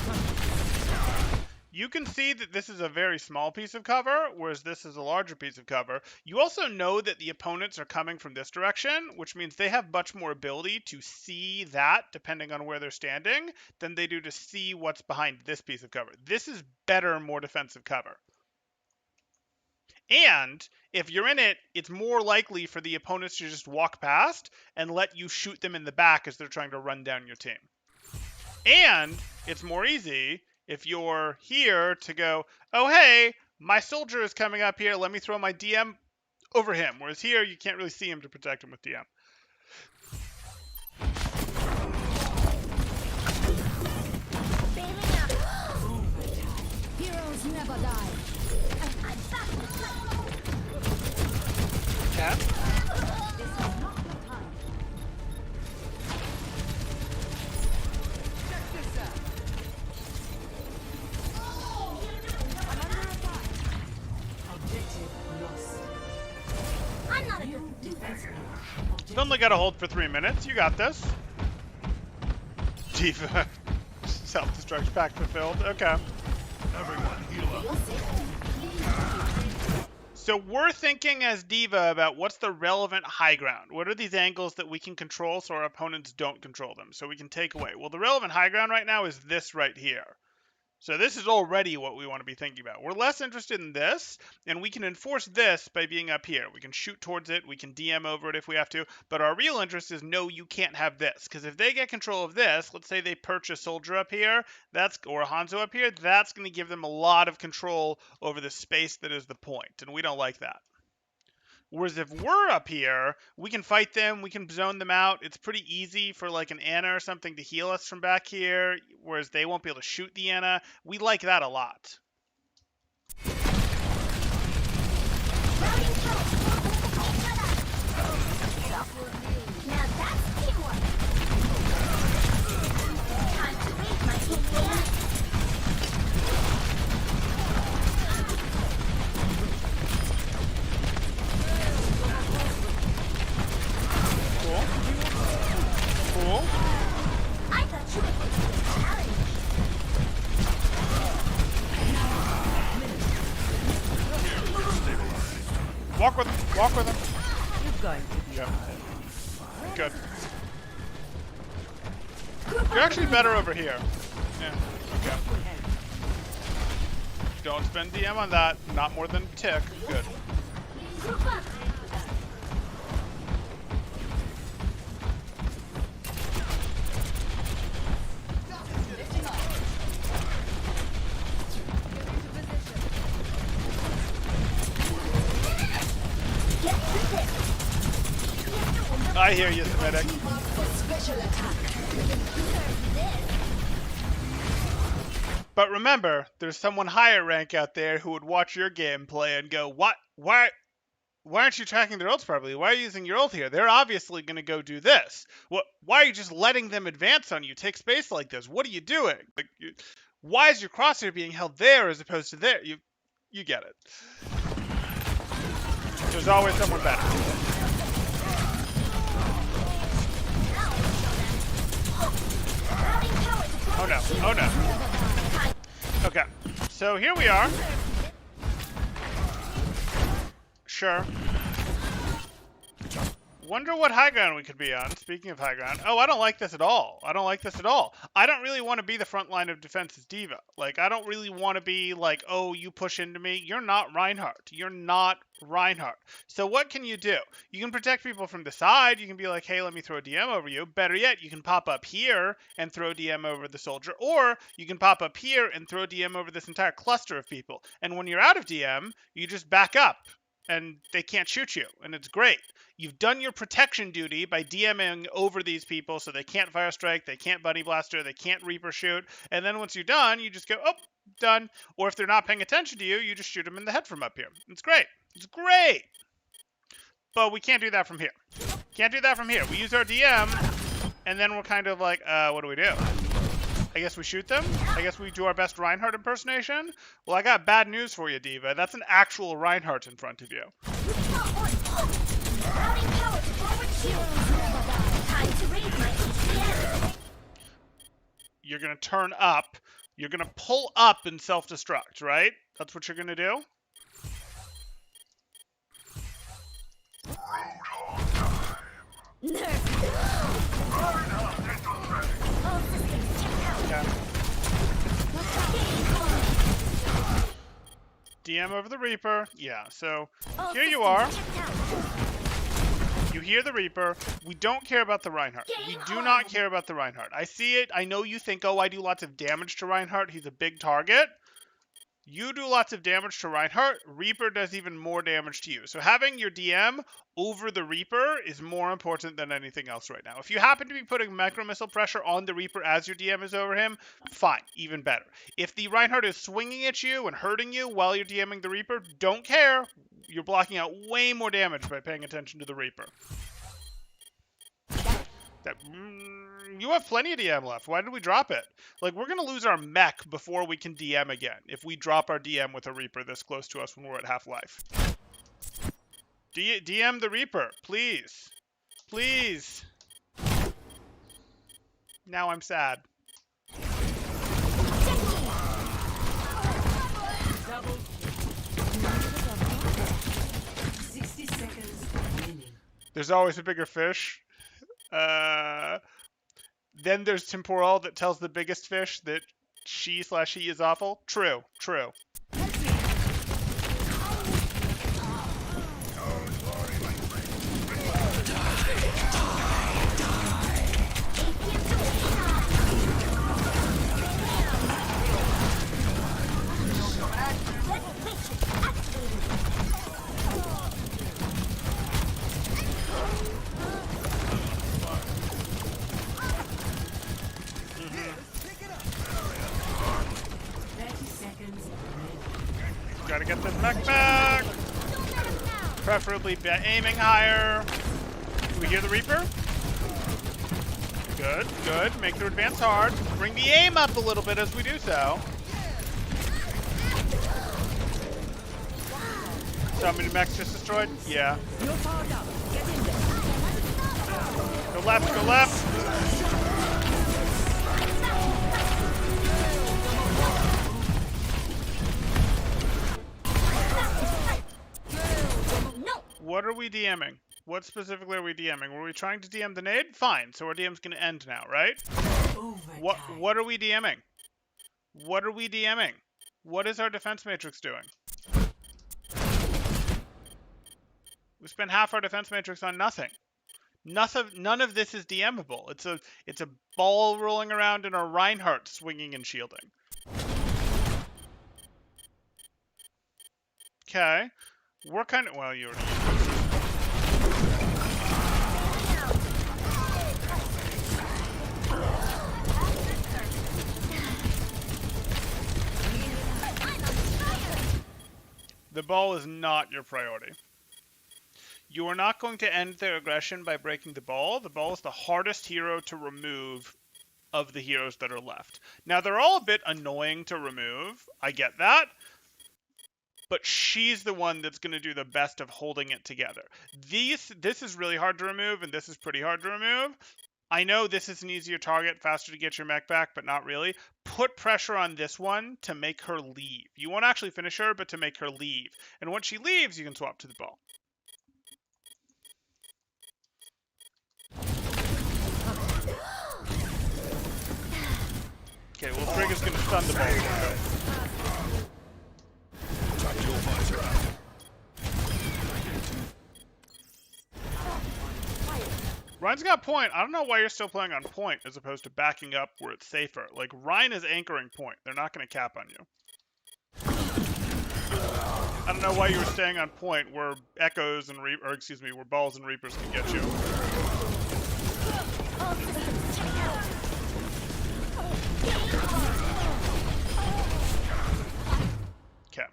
You can see that this is a very small piece of cover, whereas this is a larger piece of cover. You also know that the opponents are coming from this direction, which means they have much more ability to see that, depending on where they're standing, than they do to see what's behind this piece of cover. This is better, more defensive cover. And if you're in it, it's more likely for the opponents to just walk past and let you shoot them in the back as they're trying to run down your team. And it's more easy if you're here to go, oh, hey, my soldier is coming up here. Let me throw my DM over him. Whereas here, you can't really see him to protect him with DM. Bailing out. Heroes never die. I'm back to fight. Cat? This is not the time. Check this out. I'm under attack. Objective lost. I'm not a New good defense defender. mode. You've only got to hold for 3 minutes. You got this. Diva. Self-destruct pack fulfilled. Okay. Everyone heal up. So we're thinking as Diva about what's the relevant high ground. What are these angles that we can control so our opponents don't control them, so we can take away? Well, the relevant high ground right now is this right here. So this is already what we want to be thinking about. We're less interested in this, and we can enforce this by being up here. We can shoot towards it, we can DM over it if we have to, but our real interest is no, you can't have this. Because if they get control of this, let's say they perch a soldier up here, or a Hanzo up here, that's going to give them a lot of control over the space that is the point, and we don't like that. Whereas if we're up here, we can fight them, we can zone them out. It's pretty easy for like an Ana or something to heal us from back here, whereas they won't be able to shoot the Ana. We like that a lot. Now that's teamwork. Time to raise my DVA. Cool. Cool. I thought you would take the challenge. Walk with him. Walk with him. You're going to be Yeah. Good. You're actually better over here. Yeah. Okay. ahead. Don't spend DM on that. Not more than a tick. Good. Group up. Get to this. I hear you, Semitic. But remember, there's someone higher rank out there who would watch your gameplay and go, "What? Why aren't you tracking their ults properly? Why are you using your ult here? They're obviously going to go do this. Why are you just letting them advance on you, take space like this? What are you doing? Like, why is your crosshair being held there as opposed to there? You get it. There's always someone better. Oh no, oh no. Okay, so here we are. Sure. Wonder what high ground we could be on. Speaking of high ground. Oh, I don't like this at all. I don't like this at all. I don't really want to be the front line of defense as D.Va. Like, I don't really want to be like, oh, you push into me. You're not Reinhardt. You're not Reinhardt. So what can you do? You can protect people from the side. You can be like, hey, let me throw a DM over you. Better yet, you can pop up here and throw DM over the soldier. Or you can pop up here and throw DM over this entire cluster of people. And when you're out of DM, you just back up. And they can't shoot you, and it's great. You've done your protection duty by DMing over these people so they can't fire strike, they can't bunny blaster, they can't reaper shoot, and then once you're done, you just go, oh, done. Or if they're not paying attention to you, you just shoot them in the head from up here. It's great. It's great. But we can't do that from here. Can't do that from here. We use our DM, and then we're kind of like, what do we do? I guess we shoot them? I guess we do our best Reinhardt impersonation? Well, I got bad news for you, D.Va. That's an actual Reinhardt in front of you. You're going to turn up. You're going to pull up and self-destruct, right? That's what you're going to do? Okay. DM over the Reaper. Yeah, so here you are. You hear the Reaper. We don't care about the Reinhardt. We do not care about the Reinhardt. I see it. I know you think, oh, I do lots of damage to Reinhardt. He's a big target. You do lots of damage to Reinhardt. Reaper does even more damage to you. So having your DM over the Reaper is more important than anything else right now. If you happen to be putting micro missile pressure on the Reaper as your DM is over him, fine, even better. If the Reinhardt is swinging at you and hurting you while you're DMing the Reaper, don't care. You're blocking out way more damage by paying attention to the Reaper. You have plenty of DM left. Why did we drop it? Like, we're going to lose our mech before we can DM again if we drop our DM with a Reaper this close to us when we're at half-life. DM the Reaper, please. Please. Now I'm sad. Double. 60 seconds remaining. There's always a bigger fish. Then there's Temporal that tells the biggest fish that she is awful. True, true. Gotta get this mech back. Preferably aiming higher. Do we hear the Reaper? Good, good. Make their advance hard. Bring the aim up a little bit as we do so. So how many mechs just destroyed? Yeah. You're powered up. Get in there. Go left, go left. No. What are we DMing? What specifically are we DMing? Were we trying to DM the nade? Fine. So our DM's gonna end now, right? Overtime. What are we DMing? What are we DMing? What is our defense matrix doing? We spent half our defense matrix on nothing. None of this is DMable. It's a ball rolling around in a Reinhardt swinging and shielding. Okay. We're kind of... Well, you already... The ball is not your priority. You are not going to end their aggression by breaking the ball. The ball is the hardest hero to remove of the heroes that are left. Now, they're all a bit annoying to remove. I get that. But she's the one that's going to do the best of holding it together. This is really hard to remove, and this is pretty hard to remove. I know this is an easier target, faster to get your mech back, but not really. Put pressure on this one to make her leave. You won't actually finish her, but to make her leave. And once she leaves, you can swap to the ball. Okay, well, Frigga's going to stun the ball. Tactical visor out. Ryan's got point. I don't know why you're still playing on point as opposed to backing up where it's safer. Like, Ryan is anchoring point. They're not going to cap on you. I don't know why you were staying on point where echoes and where balls and reapers can get you. All systems check out. Okay.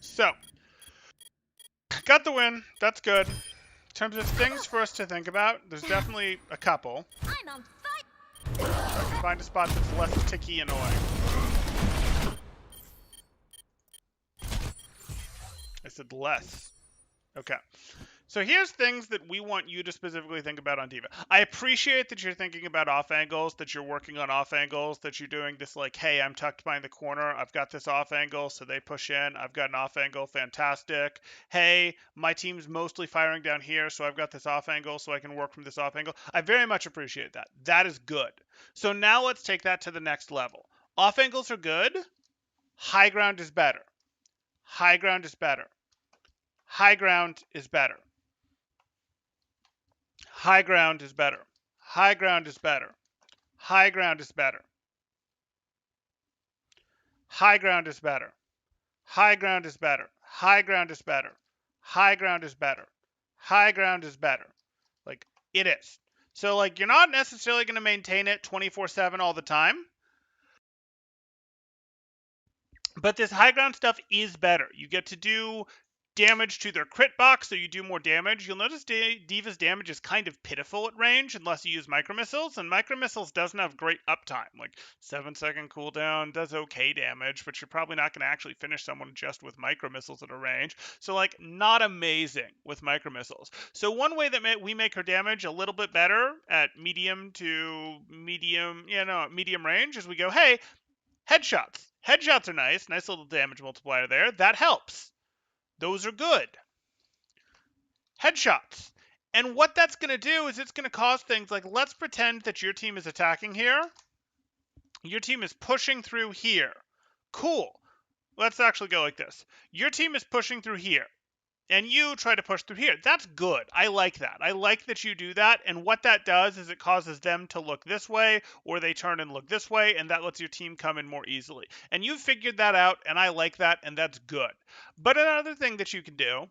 So, got the win. That's good. In terms of things for us to think about, there's definitely a couple. I'm on fire. Find a spot that's less ticky and annoying. I said less. Okay. So here's things that we want you to specifically think about on D.Va. I appreciate that you're thinking about off angles, that you're working on off angles, that you're doing this like, hey, I'm tucked behind the corner. I've got this off angle, so they push in. I've got an off angle. Fantastic. Hey, my team's mostly firing down here, so I've got this off angle, so I can work from this off angle. I very much appreciate that. That is good. So now let's take that to the next level. Off angles are good. High ground is better. High ground is better. High ground is better. High ground is better. High ground is better. High ground is better. High ground is better. High ground is better. High ground is better. High ground is better. High ground is better. Like, it is. So, like, you're not necessarily going to maintain it 24/7 all the time. But this high ground stuff is better. You get to do damage to their crit box, so you do more damage. You'll notice D.Va's damage is kind of pitiful at range unless you use micro missiles, and micro missiles doesn't have great uptime. Like 7-second cooldown does okay damage, but you're probably not going to actually finish someone just with micro missiles at a range. So like not amazing with micro missiles. So one way that we make her damage a little bit better at medium to medium, medium range is we go, hey, headshots. Headshots are nice little damage multiplier there. That helps. Those are good. Headshots. And what that's going to do is it's going to cause things like, let's pretend that your team is attacking here. Your team is pushing through here. Cool. Let's actually go like this. Your team is pushing through here. And you try to push through here. That's good. I like that. I like that you do that. And what that does is it causes them to look this way, or they turn and look this way, and that lets your team come in more easily. And you've figured that out, and I like that, and that's good. But another thing that you can do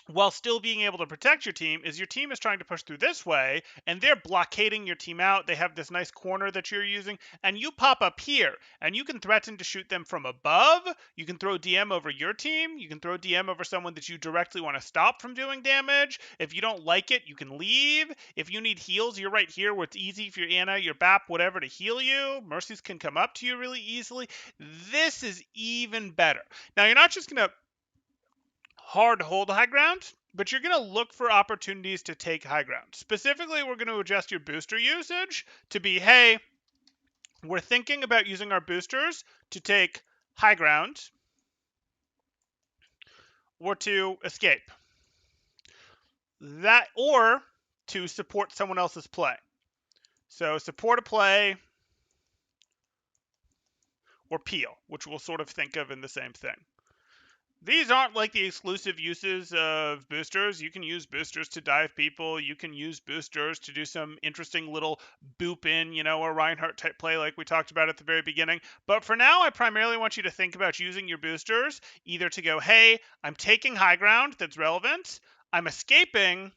while still being able to protect your team is your team is trying to push through this way and they're blockading your team out. They have this nice corner that you're using and you pop up here and you can threaten to shoot them from above. You can throw DM over your team. You can throw DM over someone that you directly want to stop from doing damage. If you don't like it, you can leave. If you need heals, you're right here where it's easy for your Ana, your BAP, whatever to heal you. Mercies can come up to you really easily. This is even better. Now, you're not just going to hard hold high ground, but you're going to look for opportunities to take high ground. Specifically, we're going to adjust your booster usage to be, hey, we're thinking about using our boosters to take high ground or to escape. That or to support someone else's play. So support a play or peel, which we'll sort of think of in the same thing. These aren't like the exclusive uses of boosters. You can use boosters to dive people. You can use boosters to do some interesting little boop in, a Reinhardt type play like we talked about at the very beginning. But for now, I primarily want you to think about using your boosters either to go, hey, I'm taking high ground that's relevant, I'm escaping,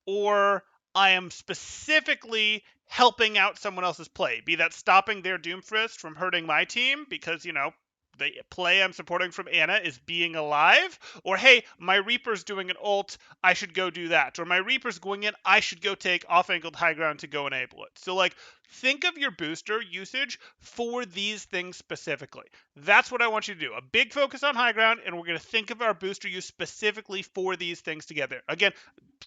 or I am specifically helping out someone else's play. Be that stopping their Doomfist from hurting my team because, the play I'm supporting from Ana is being alive, or hey, my Reaper's doing an ult, I should go do that, or my Reaper's going in, I should go take off-angled high ground to go enable it. So think of your booster usage for these things specifically. That's what I want you to do. A big focus on high ground, and we're going to think of our booster use specifically for these things together. Again,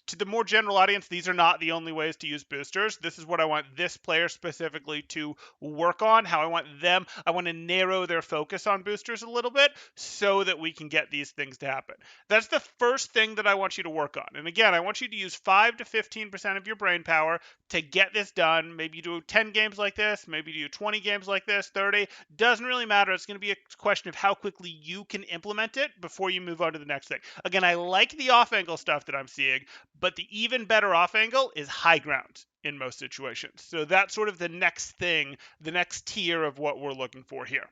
to the more general audience, these are not the only ways to use boosters. This is what I want this player specifically to work on, how I want to narrow their focus on boosters a little bit so that we can get these things to happen. That's the first thing that I want you to work on. And again, I want you to use 5 to 15% of your brain power to get this done. Maybe you do 10 games like this, maybe you do 20 games like this, 30. Doesn't really matter. It's going to be a question of how quickly you can implement it before you move on to the next thing. Again, I like the off-angle stuff that I'm seeing, but the even better off-angle is high ground in most situations. So that's sort of the next thing, the next tier of what we're looking for here.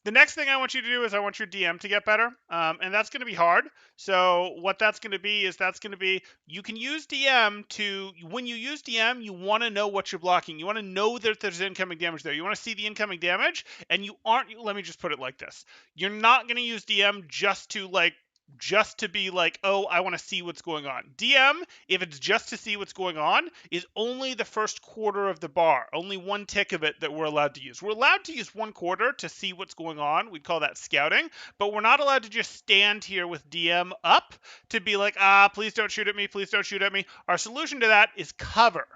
The next thing I want you to do is I want your DM to get better, and that's going to be hard. So what that's going to be is you can use DM to, when you use DM, you want to know what you're blocking. You want to know that there's incoming damage there. You want to see the incoming damage, and let me just put it like this. You're not going to use DM just to be like, oh, I want to see what's going on. DM, if it's just to see what's going on, is only the first quarter of the bar. Only one tick of it that we're allowed to use. We're allowed to use one quarter to see what's going on. We call that scouting. But we're not allowed to just stand here with DM up to be like, please don't shoot at me. Please don't shoot at me. Our solution to that is cover.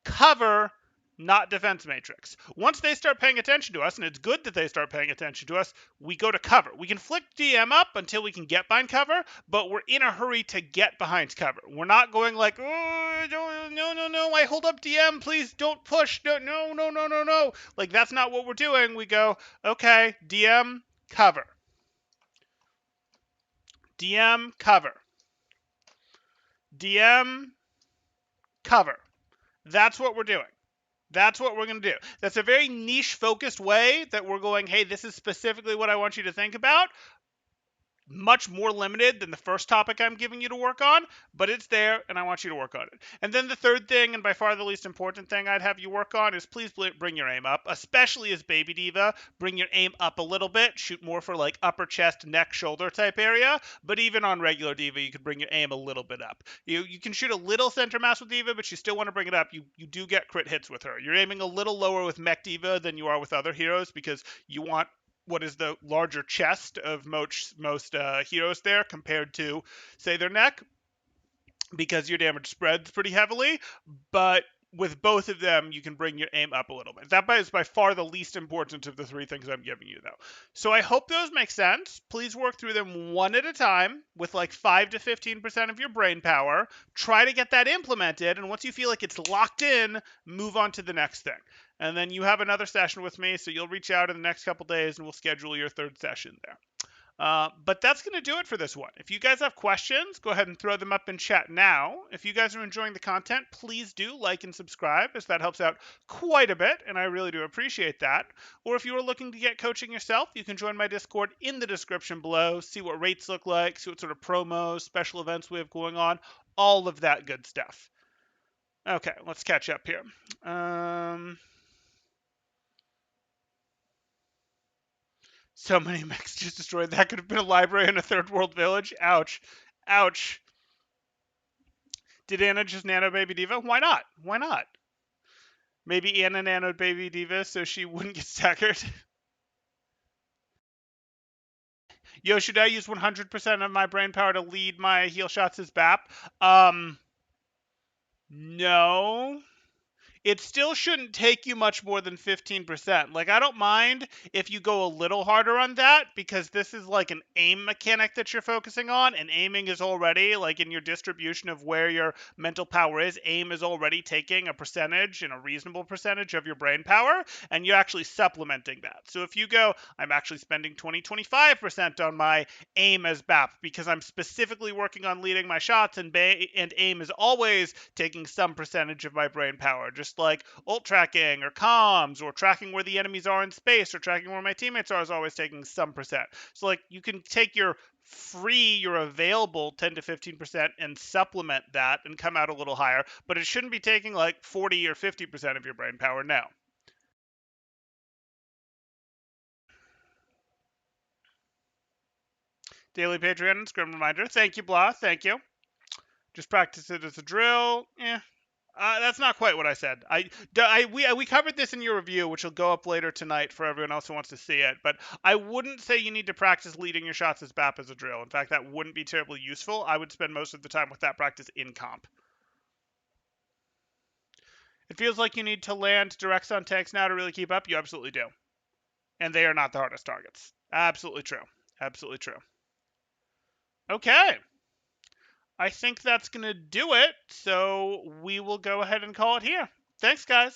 Cover, not defense matrix. Once they start paying attention to us, and it's good that they start paying attention to us, we go to cover. We can flick DM up until we can get behind cover, but we're in a hurry to get behind cover. We're not going like, oh, no, I hold up DM, please don't push, no. Like, that's not what we're doing. We go, okay, DM, cover. DM, cover. DM, cover. That's what we're doing. That's what we're going to do. That's a very niche focused way that we're going, hey, this is specifically what I want you to think about. Much more limited than the first topic I'm giving you to work on, but it's there and I want you to work on it. And then the third thing, and by far the least important thing I'd have you work on, is please bring your aim up, especially as Baby Diva. Bring your aim up a little bit, shoot more for like upper chest, neck, shoulder type area, but even on regular Diva, you could bring your aim a little bit up. You can shoot a little center mass with Diva, but you still want to bring it up. You do get crit hits with her. You're aiming a little lower with Mech Diva than you are with other heroes because you want what is the larger chest of most heroes there compared to, say, their neck, because your damage spreads pretty heavily. But with both of them, you can bring your aim up a little bit. That is by far the least important of the three things I'm giving you, though. So I hope those make sense. Please work through them one at a time with like 5 to 15% of your brain power. Try to get that implemented, and once you feel like it's locked in, move on to the next thing. And then you have another session with me, so you'll reach out in the next couple days, and we'll schedule your third session there. But that's going to do it for this one. If you guys have questions, go ahead and throw them up in chat now. If you guys are enjoying the content, please do like and subscribe, as that helps out quite a bit, and I really do appreciate that. Or if you are looking to get coaching yourself, you can join my Discord in the description below, see what rates look like, see what sort of promos, special events we have going on, all of that good stuff. Okay, let's catch up here. So many mechs just destroyed. That could have been a library in a third world village. Ouch. Ouch. Did Anna just nano Baby Diva? Why not? Why not? Maybe Anna nanoed Baby Diva so she wouldn't get staggered. Yo, should I use 100% of my brain power to lead my heal shots as BAP? No. It still shouldn't take you much more than 15%. Like, I don't mind if you go a little harder on that, because this is like an aim mechanic that you're focusing on, and aiming is already, like, in your distribution of where your mental power is, aim is already taking a percentage and a reasonable percentage of your brain power, and you're actually supplementing that. So if you go, I'm actually spending 25% on my aim as BAP because I'm specifically working on leading my shots, and aim is always taking some percentage of my brain power, just like ult tracking or comms or tracking where the enemies are in space or tracking where my teammates are is always taking some percent. So like you can take your available 10 to 15% and supplement that and come out a little higher, but it shouldn't be taking like 40 or 50% of your brain power now. Daily Patreon scrim reminder. Thank you, Blah. Thank you. Just practice it as a drill. That's not quite what I said. We covered this in your review, which will go up later tonight for everyone else who wants to see it. But I wouldn't say you need to practice leading your shots as BAP as a drill. In fact, that wouldn't be terribly useful. I would spend most of the time with that practice in comp. It feels like you need to land directs on tanks now to really keep up. You absolutely do. And they are not the hardest targets. Absolutely true. Absolutely true. Okay. I think that's going to do it. So we will go ahead and call it here. Thanks, guys.